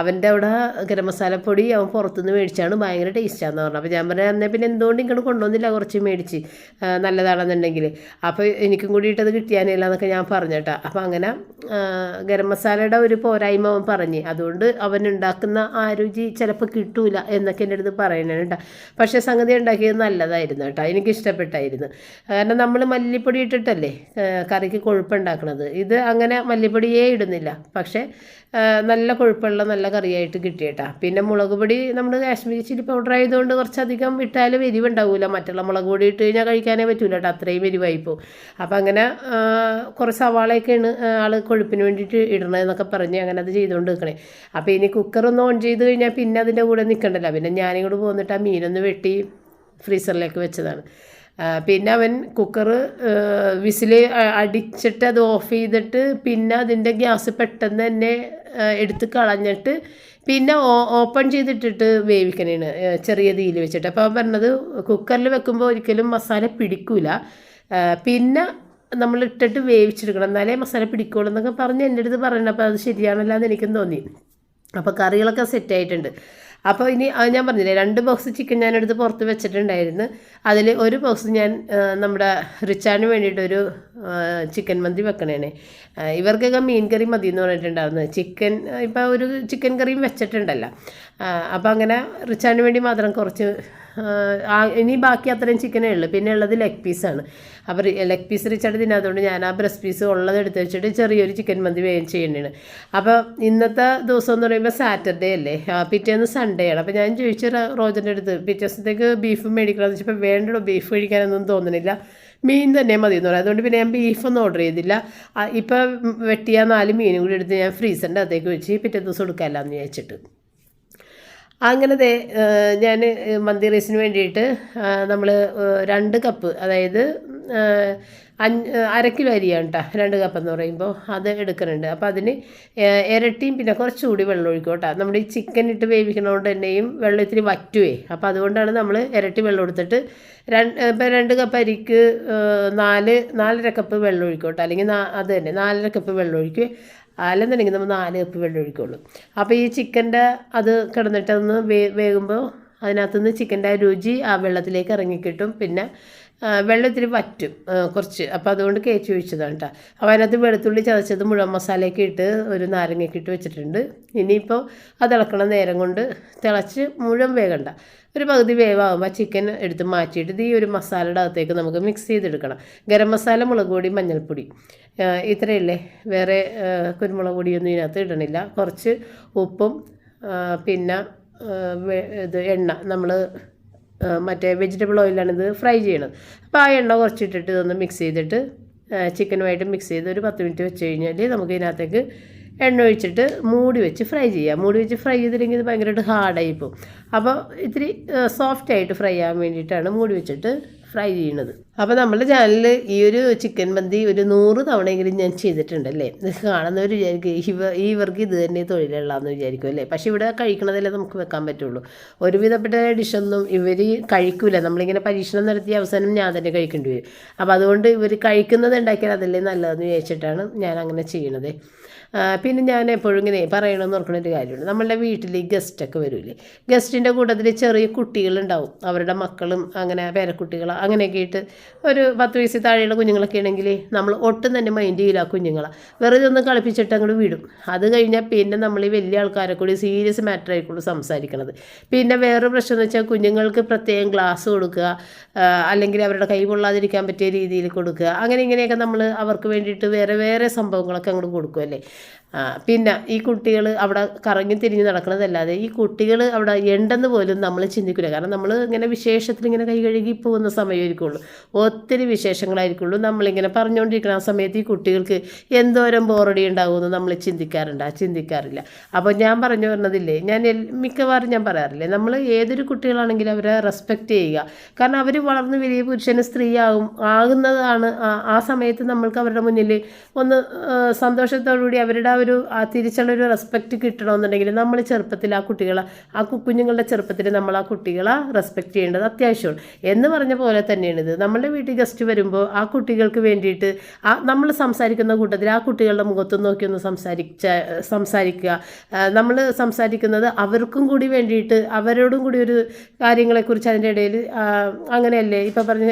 അവൻ്റെ അവിടെ ഗരം മസാലപ്പൊടി അവൻ പുറത്തുനിന്ന് മേടിച്ചാണ്, ഭയങ്കര ടേസ്റ്റാന്ന് പറഞ്ഞു. അപ്പോൾ ഞാൻ പറഞ്ഞാൽ എന്നാൽ പിന്നെ എന്തുകൊണ്ട് ഇങ്ങോട്ട് കൊണ്ടുവന്നില്ല കുറച്ച് മേടിച്ച് നല്ലതാണെന്നുണ്ടെങ്കിൽ. അപ്പോൾ എനിക്കും കൂടിയിട്ടത് കിട്ടിയാനില്ല എന്നൊക്കെ ഞാൻ പറഞ്ഞേട്ടാ. അപ്പോൾ അങ്ങനെ ഗരം മസാലയുടെ ഒരു പോരായ്മ അവൻ പറഞ്ഞ്, അതുകൊണ്ട് അവൻ ഉണ്ടാക്കുന്ന ആ രുചി ചിലപ്പോൾ കിട്ടൂല എന്നൊക്കെ എൻ്റെ അടുത്ത് പറയണേ കേട്ടോ. പക്ഷേ സംഗതി ഉണ്ടാക്കിയത് നല്ലതായിരുന്നു കേട്ടോ, എനിക്കിഷ്ടപ്പെട്ടായിരുന്നു. കാരണം നമ്മൾ മല്ലിപ്പൊടി ഇട്ടിട്ടല്ലേ കറിക്ക് കൊഴുപ്പുണ്ടാക്കണത്. ഇത് അങ്ങനെ മല്ലിപ്പൊടിയേ ഇടുന്നില്ല, പക്ഷേ നല്ല കൊഴുപ്പുള്ള നല്ല കറിയായിട്ട് കിട്ടിയേട്ടാ. പിന്നെ മുളക് പൊടി നമ്മൾ കാശ്മീരി ചില്ലി പൗഡർ ആയതുകൊണ്ട് കുറച്ചധികം ഇട്ടാലും എരിവുണ്ടാവില്ല. മറ്റുള്ള മുളക് പൊടി ഇട്ട് കഴിഞ്ഞാൽ കഴിക്കാനേ പറ്റൂല കേട്ടോ, അത്രയും എരിവായി പോകും. അപ്പം അങ്ങനെ കുറച്ച് സവാളയൊക്കെയാണ് ആൾ കൊഴുപ്പിന് വേണ്ടിയിട്ട് ഇടണമെന്നൊക്കെ പറഞ്ഞ് അങ്ങനെ അത് ചെയ്തുകൊണ്ട് നിൽക്കണേ. അപ്പോൾ ഇനി കുക്കറൊന്ന് ഓൺ ചെയ്ത് കഴിഞ്ഞാൽ പിന്നെ അതിൻ്റെ കൂടെ നിൽക്കണ്ടല്ലോ. പിന്നെ ഞാനിങ്ങോട്ട് പോന്നിട്ട് ആ മീനൊന്ന് വെട്ടി ഫ്രീസറിലേക്ക് വെച്ചതാണ്. പിന്നെ അവൻ കുക്കർ വിസിൽ അടിച്ചിട്ട് അത് ഓഫ് ചെയ്തിട്ട് പിന്നെ അതിൻ്റെ ഗ്യാസ് പെട്ടെന്ന് തന്നെ എടുത്ത് കളഞ്ഞിട്ട് പിന്നെ ഓപ്പൺ ചെയ്തിട്ടിട്ട് വേവിക്കണേണ് ചെറിയ തീയിൽ വെച്ചിട്ട്. അപ്പോൾ അവൻ പറഞ്ഞത് കുക്കറിൽ വെക്കുമ്പോൾ ഒരിക്കലും മസാല പിടിക്കൂല, പിന്നെ നമ്മൾ ഇട്ടിട്ട് വേവിച്ചെടുക്കണം എന്നാലേ മസാല പിടിക്കുള്ളൂ എന്നൊക്കെ പറഞ്ഞ് എൻ്റെ അടുത്ത് പറയണം. അപ്പോൾ അത് ശരിയാണല്ലോ എന്ന് എനിക്കും തോന്നി. അപ്പോൾ കറികളൊക്കെ സെറ്റായിട്ടുണ്ട്. അപ്പോൾ ഇനി ഞാൻ പറഞ്ഞില്ലേ 2 ബോക്സ് ചിക്കൻ ഞാനെടുത്ത് പുറത്ത് വെച്ചിട്ടുണ്ടായിരുന്നു. അതിൽ ഒരു ബോക്സ് ഞാൻ നമ്മുടെ റിച്ചാർഡിന് വേണ്ടിയിട്ടൊരു ചിക്കൻ മന്തി വെക്കണേനെ. ഇവർക്കൊക്കെ മീൻ കറി മതി എന്ന് പറഞ്ഞിട്ടുണ്ടായിരുന്നു. ചിക്കൻ ഇപ്പോൾ ഒരു ചിക്കൻ കറിയും വെച്ചിട്ടുണ്ടല്ലോ. അപ്പോൾ അങ്ങനെ റിച്ചാർഡിന് വേണ്ടി മാത്രം കുറച്ച്, ഇനി ബാക്കി അത്രയും ചിക്കനേ ഉള്ളൂ. പിന്നെ ഉള്ളത് ലെഗ് പീസാണ്. അപ്പോൾ ലെഗ് പീസ് റിച്ചാർഡ് തിന്നാത്തതുകൊണ്ട് ഞാൻ ആ ബ്രസ്റ്റ് പീസ് ഉള്ളത് എടുത്ത് വെച്ചിട്ട് ചെറിയൊരു ചിക്കൻ മന്തി ചെയ്യേണ്ടതാണ്. അപ്പോൾ ഇന്നത്തെ ദിവസം എന്ന് പറയുമ്പോൾ സാറ്റർഡേ അല്ലേ, പിറ്റേന്ന് സൺഡേ ആണ്. അപ്പോൾ ഞാൻ ചോദിച്ചു റോജറിൻ്റെ അടുത്ത് പിറ്റേ ദിവസത്തേക്ക് ബീഫ് മേടിക്കണമെന്ന് വെച്ചപ്പോൾ വേണ്ടോ ബീഫ് കഴിക്കാനൊന്നും തോന്നുന്നില്ല, മീൻ തന്നെ മതി എന്ന് പറയും. അതുകൊണ്ട് പിന്നെ ഞാൻ ബീഫൊന്നും ഓർഡർ ചെയ്തില്ല. ഇപ്പോൾ വെട്ടിയ 4 മീനും കൂടി എടുത്ത് ഞാൻ ഫ്രീസറിൻ്റെ അകത്തേക്ക് വെച്ച് പിറ്റേ ദിവസം എടുക്കാമല്ലോ എന്ന് വിചാരിച്ചിട്ട്. അങ്ങനത്തെ ഞാൻ മന്തി റൈസിന് വേണ്ടിയിട്ട് നമ്മൾ 2 കപ്പ്, അതായത് 1/2 കിലോ അരിയാണ് കേട്ടോ 2 കപ്പ് എന്ന് പറയുമ്പോൾ അത് എടുക്കുന്നുണ്ട്. അപ്പോൾ അതിന് ഇരട്ടിയും പിന്നെ കുറച്ചുകൂടി വെള്ളം ഒഴിക്കും കേട്ടോ. നമ്മൾ ഈ ചിക്കൻ ഇട്ട് വേവിക്കണതുകൊണ്ട് തന്നെയും വെള്ളം ഇത്തിരി വറ്റുവേ. അപ്പോൾ അതുകൊണ്ടാണ് നമ്മൾ ഇരട്ടി വെള്ളം എടുത്തിട്ട് ഇപ്പോൾ 2 കപ്പ് അരിക്ക് 4.5 കപ്പ് വെള്ളം ഒഴിക്കും കേട്ടോ. അല്ലെങ്കിൽ അത് തന്നെ 4.5 കപ്പ് വെള്ളം ഒഴിക്കും. അല്ലെന്നുണ്ടെങ്കിൽ നമ്മൾ 4 കപ്പ് വെള്ളം ഒഴിക്കുള്ളൂ. അപ്പോൾ ഈ ചിക്കൻ്റെ അത് കിടന്നിട്ടൊന്ന് വേകുമ്പോൾ അതിനകത്തുനിന്ന് ചിക്കൻ്റെ രുചി ആ വെള്ളത്തിലേക്ക് ഇറങ്ങിക്കിട്ടും. പിന്നെ വെള്ളത്തിൽ വറ്റും കുറച്ച്. അപ്പോൾ അതുകൊണ്ട് കയറ്റി ഒഴിച്ചതാണ് കേട്ടോ. അപ്പോൾ അതിനകത്ത് വെളുത്തുള്ളി ചതച്ചത് മുഴുവൻ മസാലയൊക്കെ ഇട്ട് ഒരു നാരങ്ങയൊക്കെ ഇട്ട് വെച്ചിട്ടുണ്ട്. ഇനിയിപ്പോൾ അത് ഇളക്കണ നേരം കൊണ്ട് തിളച്ച് മുഴുവൻ വേകണ്ട, ഒരു പകുതി വേവാകുമ്പോൾ ചിക്കൻ എടുത്ത് മാറ്റിയിട്ട് ഈ ഒരു മസാലയുടെ അകത്തേക്ക് നമുക്ക് മിക്സ് ചെയ്തെടുക്കണം. ഗരം മസാല, മുളക് പൊടി, മഞ്ഞൾപ്പൊടി, ഇത്രയല്ലേ, വേറെ കുരുമുളക് പൊടിയൊന്നും ഇതിനകത്ത് ഇടണില്ല. കുറച്ച് ഉപ്പും പിന്നെ ഇത് എണ്ണ, നമ്മൾ മറ്റേ വെജിറ്റബിൾ ഓയിലാണ് ഇത് ഫ്രൈ ചെയ്യണത്. അപ്പോൾ ആ എണ്ണ കുറച്ചിട്ടിട്ട് ഇതൊന്ന് മിക്സ് ചെയ്തിട്ട് ചിക്കനുമായിട്ട് മിക്സ് ചെയ്ത് ഒരു 10 മിനിറ്റ് വെച്ച് കഴിഞ്ഞാൽ നമുക്ക് ഇതിനകത്തേക്ക് എണ്ണ ഒഴിച്ചിട്ട് മൂടി വെച്ച് ഫ്രൈ ചെയ്യാം. മൂടി വെച്ച് ഫ്രൈ ചെയ്തില്ലെങ്കിൽ ഇത് ഭയങ്കരമായിട്ട് ഹാർഡായി പോകും. അപ്പോൾ ഇത്തിരി സോഫ്റ്റായിട്ട് ഫ്രൈ ചെയ്യാൻ വേണ്ടിയിട്ടാണ് മൂടി വെച്ചിട്ട് ഫ്രൈ ചെയ്യണത്. അപ്പോൾ നമ്മുടെ ചാനലിൽ ഈ ഒരു ചിക്കൻ മന്തി ഒരു 100 തവണയെങ്കിലും ഞാൻ ചെയ്തിട്ടുണ്ടല്ലേ. ഇത് കാണുന്നവർ വിചാരിക്കും ഇവർക്ക് ഇത് തന്നെ തൊഴിലുള്ളതെന്ന് വിചാരിക്കും അല്ലേ. പക്ഷേ ഇവിടെ കഴിക്കണതല്ലേ നമുക്ക് വെക്കാൻ പറ്റുള്ളൂ. ഒരുവിധപ്പെട്ട ഡിഷൊന്നും ഇവർ കഴിക്കില്ല. നമ്മളിങ്ങനെ പരീക്ഷണം നടത്തി അവസാനം ഞാൻ തന്നെ കഴിക്കേണ്ടി വരും. അപ്പോൾ അതുകൊണ്ട് ഇവർ കഴിക്കുന്നത് ഉണ്ടാക്കിയാൽ അതല്ലേ നല്ലതെന്ന് വിചാരിച്ചിട്ടാണ് ഞാൻ അങ്ങനെ ചെയ്യണത്. പിന്നെ ഞാൻ എപ്പോഴും ഇങ്ങനെ പറയണമെന്ന് ഓർക്കുന്നൊരു കാര്യമുണ്ട്. നമ്മളുടെ വീട്ടിൽ ഗസ്റ്റൊക്കെ വരില്ലേ, ഗസ്റ്റിൻ്റെ കൂട്ടത്തിൽ ചെറിയ കുട്ടികളുണ്ടാവും, അവരുടെ മക്കളും അങ്ങനെ പേരക്കുട്ടികൾ അങ്ങനെയൊക്കെ ആയിട്ട് ഒരു 10 വയസ്സിൽ താഴെയുള്ള കുഞ്ഞുങ്ങളൊക്കെ ആണെങ്കിൽ നമ്മൾ ഒട്ടും തന്നെ മൈൻഡ് ചെയ്യില്ല ആ കുഞ്ഞുങ്ങളെ, വെറുതെ ഒന്ന് കളിപ്പിച്ചിട്ട് അങ്ങോട്ട് വിടും. അത് കഴിഞ്ഞാൽ പിന്നെ നമ്മൾ ഈ വലിയ ആൾക്കാരെ കൂടി സീരിയസ് മാറ്റർ ആയിക്കുള്ളൂ സംസാരിക്കണത്. പിന്നെ വേറൊരു പ്രശ്നം എന്ന് വെച്ചാൽ കുഞ്ഞുങ്ങൾക്ക് പ്രത്യേകം ഗ്ലാസ് കൊടുക്കുക, അല്ലെങ്കിൽ അവരുടെ കൈ കൊള്ളാതിരിക്കാൻ പറ്റിയ രീതിയിൽ കൊടുക്കുക, അങ്ങനെ ഇങ്ങനെയൊക്കെ നമ്മൾ അവർക്ക് വേണ്ടിയിട്ട് വേറെ വേറെ സംഭവങ്ങളൊക്കെ അങ്ങോട്ട് കൊടുക്കുമല്ലേ. പിന്നെ ഈ കുട്ടികൾ അവിടെ കറങ്ങി തിരിഞ്ഞ് നടക്കുന്നതല്ലാതെ ഈ കുട്ടികൾ അവിടെ ഉണ്ടെന്ന് പോലും നമ്മൾ ചിന്തിക്കില്ല. കാരണം നമ്മൾ ഇങ്ങനെ വിശേഷത്തിൽ ഇങ്ങനെ കൈ കഴുകി പോകുന്ന സമയമായിരിക്കുള്ളൂ, ഒത്തിരി വിശേഷങ്ങളായിരിക്കുള്ളൂ. നമ്മളിങ്ങനെ പറഞ്ഞുകൊണ്ടിരിക്കുന്ന ആ സമയത്ത് ഈ കുട്ടികൾക്ക് എന്തോരം ബോറടി ഉണ്ടാകുമെന്ന് നമ്മൾ ചിന്തിക്കാറില്ല. അപ്പോൾ ഞാൻ പറഞ്ഞു പറഞ്ഞതില്ലേ, ഞാൻ മിക്കവാറും ഞാൻ പറയാറില്ലേ, നമ്മൾ ഏതൊരു കുട്ടികളാണെങ്കിലും അവരെ റെസ്പെക്റ്റ് ചെയ്യുക. കാരണം അവർ വളർന്ന് വലിയ പുരുഷന് സ്ത്രീ ആകുന്നതാണ്. ആ സമയത്ത് നമ്മൾക്ക് അവരുടെ മുന്നിൽ ഒന്ന് സന്തോഷത്തോടുകൂടി അവരുടെ ഒരു തിരിച്ചുള്ളൊരു റെസ്പെക്റ്റ് കിട്ടണമെന്നുണ്ടെങ്കിൽ നമ്മൾ ചെറുപ്പത്തിൽ ആ കുഞ്ഞുങ്ങളുടെ ചെറുപ്പത്തിൽ നമ്മൾ ആ കുട്ടികളെ റെസ്പെക്റ്റ് ചെയ്യേണ്ടത് അത്യാവശ്യമാണ്. എന്ന് പറഞ്ഞ പോലെ തന്നെയാണിത്. നമ്മളുടെ വീട്ടിൽ ഗസ്റ്റ് വരുമ്പോൾ ആ കുട്ടികൾക്ക് വേണ്ടിയിട്ട് നമ്മൾ സംസാരിക്കുന്ന കൂട്ടത്തിൽ ആ കുട്ടികളുടെ മുഖത്ത് നോക്കി ഒന്ന് സംസാരിക്കുക. നമ്മൾ സംസാരിക്കുന്നത് അവർക്കും കൂടി വേണ്ടിയിട്ട്, അവരോടും കൂടി ഒരു കാര്യങ്ങളെക്കുറിച്ച് അതിൻ്റെ ഇടയിൽ അങ്ങനെയല്ലേ ഇപ്പം പറഞ്ഞ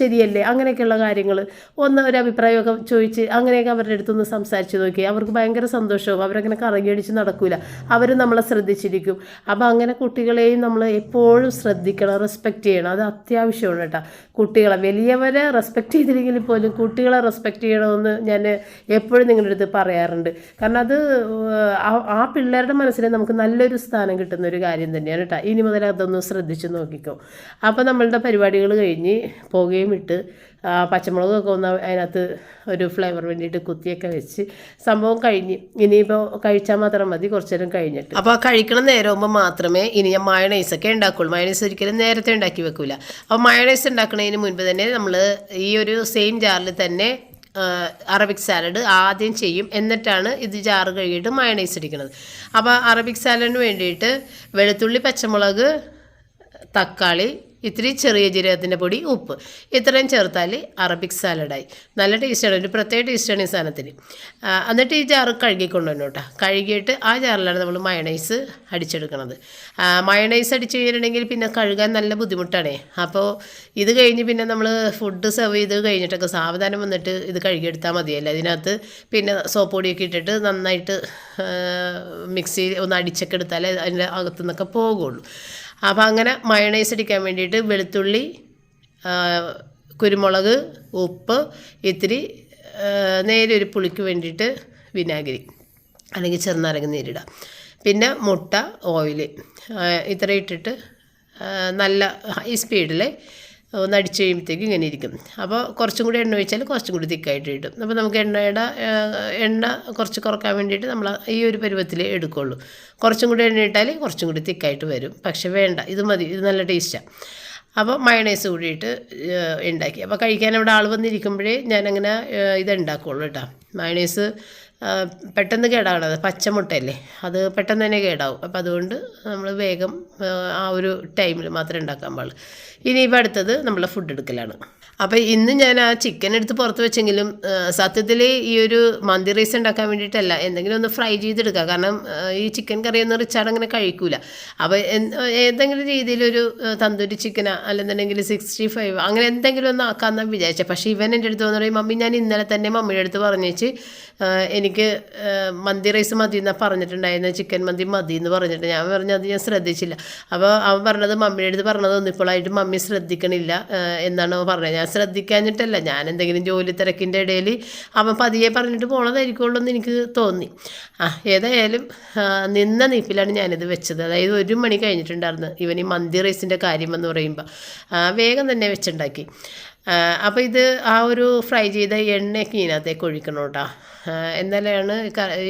ശരിയല്ലേ അങ്ങനെയൊക്കെയുള്ള കാര്യങ്ങൾ ഒന്ന് ഒരു അഭിപ്രായമൊക്കെ ചോദിച്ച് അങ്ങനെയൊക്കെ അവരുടെ അടുത്തൊന്ന് സംസാരിച്ച് നോക്കി. അവർക്ക് ഭയങ്കര സന്തോഷവും, അവരങ്ങനെ കറങ്ങിയടിച്ച് നടക്കില്ല, അവർ നമ്മളെ ശ്രദ്ധിച്ചിരിക്കും. അപ്പോൾ അങ്ങനെ കുട്ടികളെയും നമ്മൾ എപ്പോഴും ശ്രദ്ധിക്കണം, റെസ്പെക്റ്റ് ചെയ്യണം. അത് അത്യാവശ്യമാണ് കേട്ടോ. കുട്ടികളെ വലിയവരെ റെസ്പെക്റ്റ് ചെയ്തില്ലെങ്കിൽ പോലും കുട്ടികളെ റെസ്പെക്റ്റ് ചെയ്യണമെന്ന് ഞാൻ എപ്പോഴും നിങ്ങളുടെ അടുത്ത് പറയാറുണ്ട്. കാരണം അത് ആ പിള്ളേരുടെ മനസ്സിൽ നമുക്ക് നല്ലൊരു സ്ഥാനം കിട്ടുന്ന ഒരു കാര്യം തന്നെയാണ് കേട്ടോ. ഇനി മുതൽ അതൊന്ന് ശ്രദ്ധിച്ച് നോക്കിക്കോ. അപ്പോൾ നമ്മളുടെ പരിപാടികൾ കഴിഞ്ഞ് പുകയും ഇട്ട് പച്ചമുളകൊക്കെ ഒന്ന് അതിനകത്ത് ഒരു ഫ്ലേവർ വേണ്ടിയിട്ട് കുത്തിയൊക്കെ വെച്ച് സംഭവം കഴിഞ്ഞ് ഇനിയിപ്പോൾ കഴിച്ചാൽ മാത്രം മതി കുറച്ച് നേരം കഴിഞ്ഞിട്ട്. അപ്പോൾ കഴിക്കണ നേരമാകുമ്പോൾ മാത്രമേ ഇനി ഞാൻ മയണൈസൊക്കെ ഉണ്ടാക്കുള്ളൂ. മയണൈസ് ഒരിക്കലും നേരത്തെ ഉണ്ടാക്കി വെക്കില്ല. അപ്പോൾ മയണൈസ് ഉണ്ടാക്കുന്നതിന് മുൻപ് തന്നെ നമ്മൾ ഈ ഒരു സെയിം ജാറിൽ തന്നെ അറബിക് സാലഡ് ആദ്യം ചെയ്യും, എന്നിട്ടാണ് ഇത് ജാറ് കഴുകിയിട്ട് മയണൈസ് അടിക്കുന്നത്. അപ്പോൾ അറബിക് സാലഡിന് വേണ്ടിയിട്ട് വെളുത്തുള്ളി, പച്ചമുളക്, തക്കാളി, ഇത്തിരി ചെറിയ ജീരകത്തിൻ്റെ പൊടി, ഉപ്പ്, ഇത്രയും ചേർത്താൽ അറബിക് സാലഡായി. നല്ല ടേസ്റ്റാണ്, ഒരു പ്രത്യേക ടേസ്റ്റാണ് ഈ സാധനത്തിന്. എന്നിട്ട് ഈ ജാറ് കഴുകിക്കൊണ്ടുവന്നു കേട്ടോ. കഴുകിയിട്ട് ആ ജാറിലാണ് നമ്മൾ മയണൈസ് അടിച്ചെടുക്കുന്നത്. മയണൈസ് അടിച്ച് കഴിഞ്ഞിട്ടുണ്ടെങ്കിൽ പിന്നെ കഴുകാൻ നല്ല ബുദ്ധിമുട്ടാണേ. അപ്പോൾ ഇത് കഴിഞ്ഞ് പിന്നെ നമ്മൾ ഫുഡ് സെർവ് ചെയ്ത് കഴിഞ്ഞിട്ടൊക്കെ സാവധാനം വന്നിട്ട് ഇത് കഴുകിയെടുത്താൽ മതിയല്ലോ. ഇതിനകത്ത് പിന്നെ സോപ്പ് പൊടിയൊക്കെ ഇട്ടിട്ട് നന്നായിട്ട് മിക്സി ഒന്ന് അടിച്ചൊക്കെ എടുത്താലേ അതിൻ്റെ അകത്തുനിന്നൊക്കെ പോകുള്ളൂ. അപ്പോൾ അങ്ങനെ മയണൈസ് അടിക്കാൻ വേണ്ടിയിട്ട് വെളുത്തുള്ളി, കുരുമുളക്, ഉപ്പ്, ഇത്തിരി നേരെ ഒരു പുളിക്ക് വേണ്ടിയിട്ട് വിനാഗിരി അല്ലെങ്കിൽ ചെറുനാരങ്ങ നീരിടുക, പിന്നെ മുട്ട, ഓയിൽ, ഇത്ര ഇട്ടിട്ട് നല്ല ഹൈ സ്പീഡിൽ ഒന്ന് അടിച്ച് കഴിയുമ്പോഴത്തേക്കും ഇങ്ങനെ ഇരിക്കും. അപ്പോൾ കുറച്ചും കൂടി എണ്ണ ഒഴിച്ചാൽ കുറച്ചും കൂടി തിക്കായിട്ട് കിട്ടും. അപ്പോൾ നമുക്ക് എണ്ണ കുറച്ച് കുറക്കാൻ വേണ്ടിയിട്ട് നമ്മൾ ഈ ഒരു പരുവത്തിൽ എടുക്കുള്ളൂ. കുറച്ചും കൂടി എണ്ണ ഇട്ടാൽ കുറച്ചും കൂടി തിക്കായിട്ട് വരും. പക്ഷെ വേണ്ട, ഇത് മതി, ഇത് നല്ല ടേസ്റ്റാണ്. അപ്പോൾ മയണൈസ് കൂടിയിട്ട് ഉണ്ടാക്കി. അപ്പോൾ കഴിക്കാൻ ഇവിടെ ആൾ വന്നിരിക്കുമ്പോഴേ ഞാനങ്ങനെ ഇതുണ്ടാക്കുള്ളൂ കേട്ടോ. മയണൈസ് പെട്ടെന്ന് കേടാവണത് പച്ചമുട്ടയല്ലേ, അത് പെട്ടെന്ന് തന്നെ കേടാവും. അപ്പോൾ അതുകൊണ്ട് നമ്മൾ വേഗം ആ ഒരു ടൈമിൽ മാത്രമേ ഉണ്ടാക്കാൻ പാടുള്ളൂ. ഇനിയിപ്പോൾ അടുത്തത് നമ്മളെ ഫുഡ് എടുക്കലാണ്. അപ്പോൾ ഇന്ന് ഞാൻ ആ ചിക്കൻ എടുത്ത് പുറത്ത് വെച്ചെങ്കിലും സത്യത്തിൽ ഈ ഒരു മന്തി റൈസ് ഉണ്ടാക്കാൻ വേണ്ടിയിട്ടല്ല, എന്തെങ്കിലും ഒന്ന് ഫ്രൈ ചെയ്തെടുക്കുക. കാരണം ഈ ചിക്കൻ കറിയൊന്നും റിച്ചാർഡ് അങ്ങനെ കഴിക്കൂല. അപ്പോൾ ഏതെങ്കിലും രീതിയിലൊരു തന്തൂരി ചിക്കനോ അല്ലെന്നുണ്ടെങ്കിൽ 65 അങ്ങനെ എന്തെങ്കിലും ഒന്ന് ആക്കാമെന്നാണ് വിചാരിച്ചത്. പക്ഷേ ഇവൻ എൻ്റെ അടുത്ത് വന്നു പറയും, മമ്മി ഞാൻ ഇന്നലെ തന്നെ മമ്മിയുടെ അടുത്ത് പറഞ്ഞേച്ച് എനിക്ക് എനിക്ക് മന്തി റൈസ് മതി എന്നാണ് പറഞ്ഞിട്ടുണ്ടായിരുന്നത്, ചിക്കൻ മന്തി മതി എന്ന് പറഞ്ഞിട്ട് ഞാൻ പറഞ്ഞു അത് ഞാൻ ശ്രദ്ധിച്ചില്ല. അപ്പോൾ അവൻ പറഞ്ഞത് മമ്മിയുടെ അടുത്ത് പറഞ്ഞതൊന്നും ഇപ്പോഴായിട്ട് മമ്മി ശ്രദ്ധിക്കണില്ല എന്നാണ് അവൻ പറഞ്ഞത്. ഞാൻ ശ്രദ്ധിക്കാഞ്ഞിട്ടല്ല, ഞാൻ എന്തെങ്കിലും ജോലി തിരക്കിൻ്റെ ഇടയിൽ അവൻ പതിയെ പറഞ്ഞിട്ട് പോണതായിരിക്കുള്ളൂ എന്ന് എനിക്ക് തോന്നി. ഏതായാലും നിന്ന നീപ്പിലാണ് ഞാനിത് വെച്ചത്. അതായത് 1 മണി കഴിഞ്ഞിട്ടുണ്ടായിരുന്നു ഇവൻ ഈ മന്തി റൈസിൻ്റെ കാര്യം എന്ന് പറയുമ്പോൾ വേഗം തന്നെ വെച്ചുണ്ടാക്കി. അപ്പോൾ ഇത് ആ ഒരു ഫ്രൈ ചെയ്ത എണ്ണയൊക്കെ ഇതിനകത്തേക്ക് ഒഴിക്കണം കേട്ടോ, എന്നാലാണ്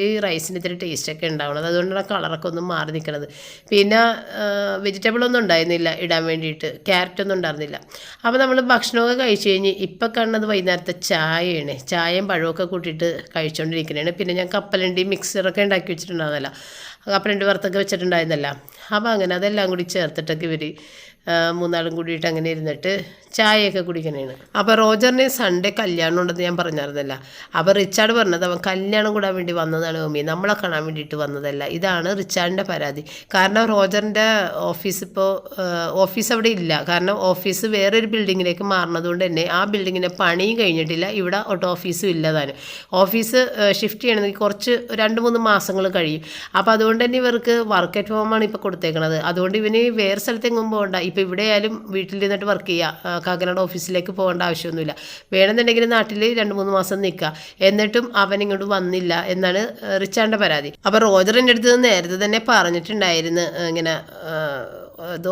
ഈ റൈസിന് ഇത്തിരി ടേസ്റ്റൊക്കെ ഉണ്ടാവുന്നത്. അതുകൊണ്ടാണ് കളറൊക്കെ ഒന്ന് മാറി നിൽക്കുന്നത്. പിന്നെ വെജിറ്റബിളൊന്നും ഉണ്ടായിരുന്നില്ല ഇടാൻ വേണ്ടിയിട്ട്, ക്യാരറ്റൊന്നും ഉണ്ടായിരുന്നില്ല. അപ്പോൾ നമ്മൾ ഭക്ഷണമൊക്കെ കഴിച്ച് കഴിഞ്ഞ് ഇപ്പം കാണുന്നത് വൈകുന്നേരത്തെ ചായയാണ്. ചായയും പഴമൊക്കെ കൂട്ടിയിട്ട് കഴിച്ചുകൊണ്ടിരിക്കുന്നതാണ്. പിന്നെ ഞാൻ കപ്പലണ്ടി മിക്സറൊക്കെ ഉണ്ടാക്കി വെച്ചിട്ടുണ്ടായിരുന്നല്ലോ, കപ്പലണ്ടി വറുത്തൊക്കെ വെച്ചിട്ടുണ്ടായിരുന്നല്ല. അപ്പോൾ അങ്ങനെ അതെല്ലാം കൂടി ചേർത്തിട്ടൊക്കെ ഇവർ 3 കൂടിയിട്ട് അങ്ങനെ ഇരുന്നിട്ട് ചായയൊക്കെ കുടിക്കണേണ്. അപ്പോൾ റോജറിന് സൺഡേ കല്യാണം ഉണ്ടെന്ന് ഞാൻ പറഞ്ഞായിരുന്നല്ല. അപ്പോൾ റിച്ചാർഡ് പറഞ്ഞത് അവൻ കല്യാണം കൂടാൻ വേണ്ടി വന്നതാണ് മമ്മി, നമ്മളെ കാണാൻ വേണ്ടിയിട്ട് വന്നതല്ല. ഇതാണ് റിച്ചാർഡിൻ്റെ പരാതി. കാരണം റോജറിൻ്റെ ഓഫീസ് അവിടെ ഇല്ല. കാരണം ഓഫീസ് വേറൊരു ബിൽഡിങ്ങിലേക്ക് മാറുന്നതുകൊണ്ട് തന്നെ ആ ബിൽഡിങ്ങിൻ്റെ പണിയും കഴിഞ്ഞിട്ടില്ല, ഇവിടെ ഒട്ട് ഓഫീസും ഇല്ലതാനും. ഓഫീസ് ഷിഫ്റ്റ് ചെയ്യണമെങ്കിൽ കുറച്ച് 2-3 മാസങ്ങൾ കഴിയും. അപ്പോൾ അതുകൊണ്ട് തന്നെ ഇവർക്ക് വർക്ക് അറ്റ് ഹോമാണ് ഇപ്പോൾ കൊടുത്തേക്കണത്. അതുകൊണ്ട് ഇവന് വേറെ സ്ഥലത്തെങ്ങും പോകണ്ട, ഇപ്പോൾ ഇവിടെ ആയാലും വീട്ടിലിരുന്നിട്ട് വർക്ക് ചെയ്യുക, കാക്കനാട് ഓഫീസിലേക്ക് പോകേണ്ട ആവശ്യമൊന്നുമില്ല. വേണമെന്നുണ്ടെങ്കിൽ നാട്ടിൽ 2-3 മാസം നിൽക്കുക. എന്നിട്ടും അവൻ ഇങ്ങോട്ട് വന്നില്ല എന്നാണ് റിച്ചാർഡിൻ്റെ പരാതി. അപ്പോൾ റോജറിൻ്റെ അടുത്ത് നേരത്തെ തന്നെ പറഞ്ഞിട്ടുണ്ടായിരുന്നു ഇങ്ങനെ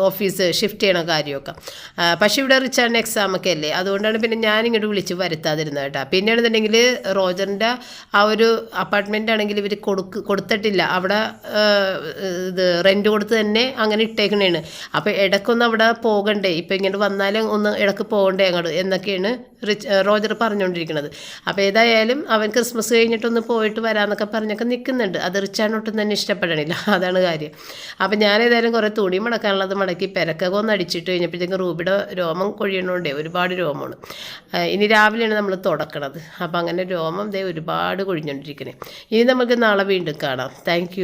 ഓഫീസ് ഷിഫ്റ്റ് ചെയ്യണ കാര്യമൊക്കെ. പക്ഷേ ഇവിടെ റിച്ചാർഡിന് എക്സാമൊക്കെ അല്ലേ, അതുകൊണ്ടാണ് പിന്നെ ഞാനിങ്ങോട്ട് വിളിച്ച് വരുത്താതിരുന്നത് കേട്ടോ. പിന്നെയാണെന്നുണ്ടെങ്കിൽ റോജറിൻ്റെ ആ ഒരു അപ്പാർട്ട്മെൻ്റ് ആണെങ്കിൽ ഇവർ കൊടുത്തിട്ടില്ല, അവിടെ ഇത് റെൻറ്റ് കൊടുത്ത് തന്നെ അങ്ങനെ ഇട്ടേക്കണേണ്. അപ്പോൾ ഇടയ്ക്കൊന്ന് അവിടെ പോകണ്ടേ, ഇപ്പം ഇങ്ങോട്ട് വന്നാലും ഒന്ന് ഇടയ്ക്ക് പോകണ്ടേ അങ്ങോട്ട് എന്നൊക്കെയാണ് റോജർ പറഞ്ഞുകൊണ്ടിരിക്കുന്നത്. അപ്പോൾ ഏതായാലും അവൻ ക്രിസ്മസ് കഴിഞ്ഞിട്ടൊന്ന് പോയിട്ട് വരാമെന്നൊക്കെ പറഞ്ഞൊക്കെ നിൽക്കുന്നുണ്ട്. അത് റിച്ചാർഡിനൊട്ടും തന്നെ ഇഷ്ടപ്പെടണില്ല, അതാണ് കാര്യം. അപ്പം ഞാനേതായാലും കുറേ തുണി മടക്കാനുള്ളത് മടക്കി പെരക്കൊക്കെ ഒന്ന് അടിച്ചിട്ട് കഴിഞ്ഞപ്പോഴത്തേക്കും റൂബിയുടെ രോമം കൊഴിയണോണ്ടേ ഒരുപാട് രോമമാണ്. ഇനി രാവിലെയാണ് നമ്മൾ തുടക്കണത്. അപ്പം അങ്ങനെ രോമം ഒരുപാട് കൊഴിഞ്ഞുകൊണ്ടിരിക്കണേ. ഇനി നമുക്ക് നാളെ വീണ്ടും കാണാം. താങ്ക്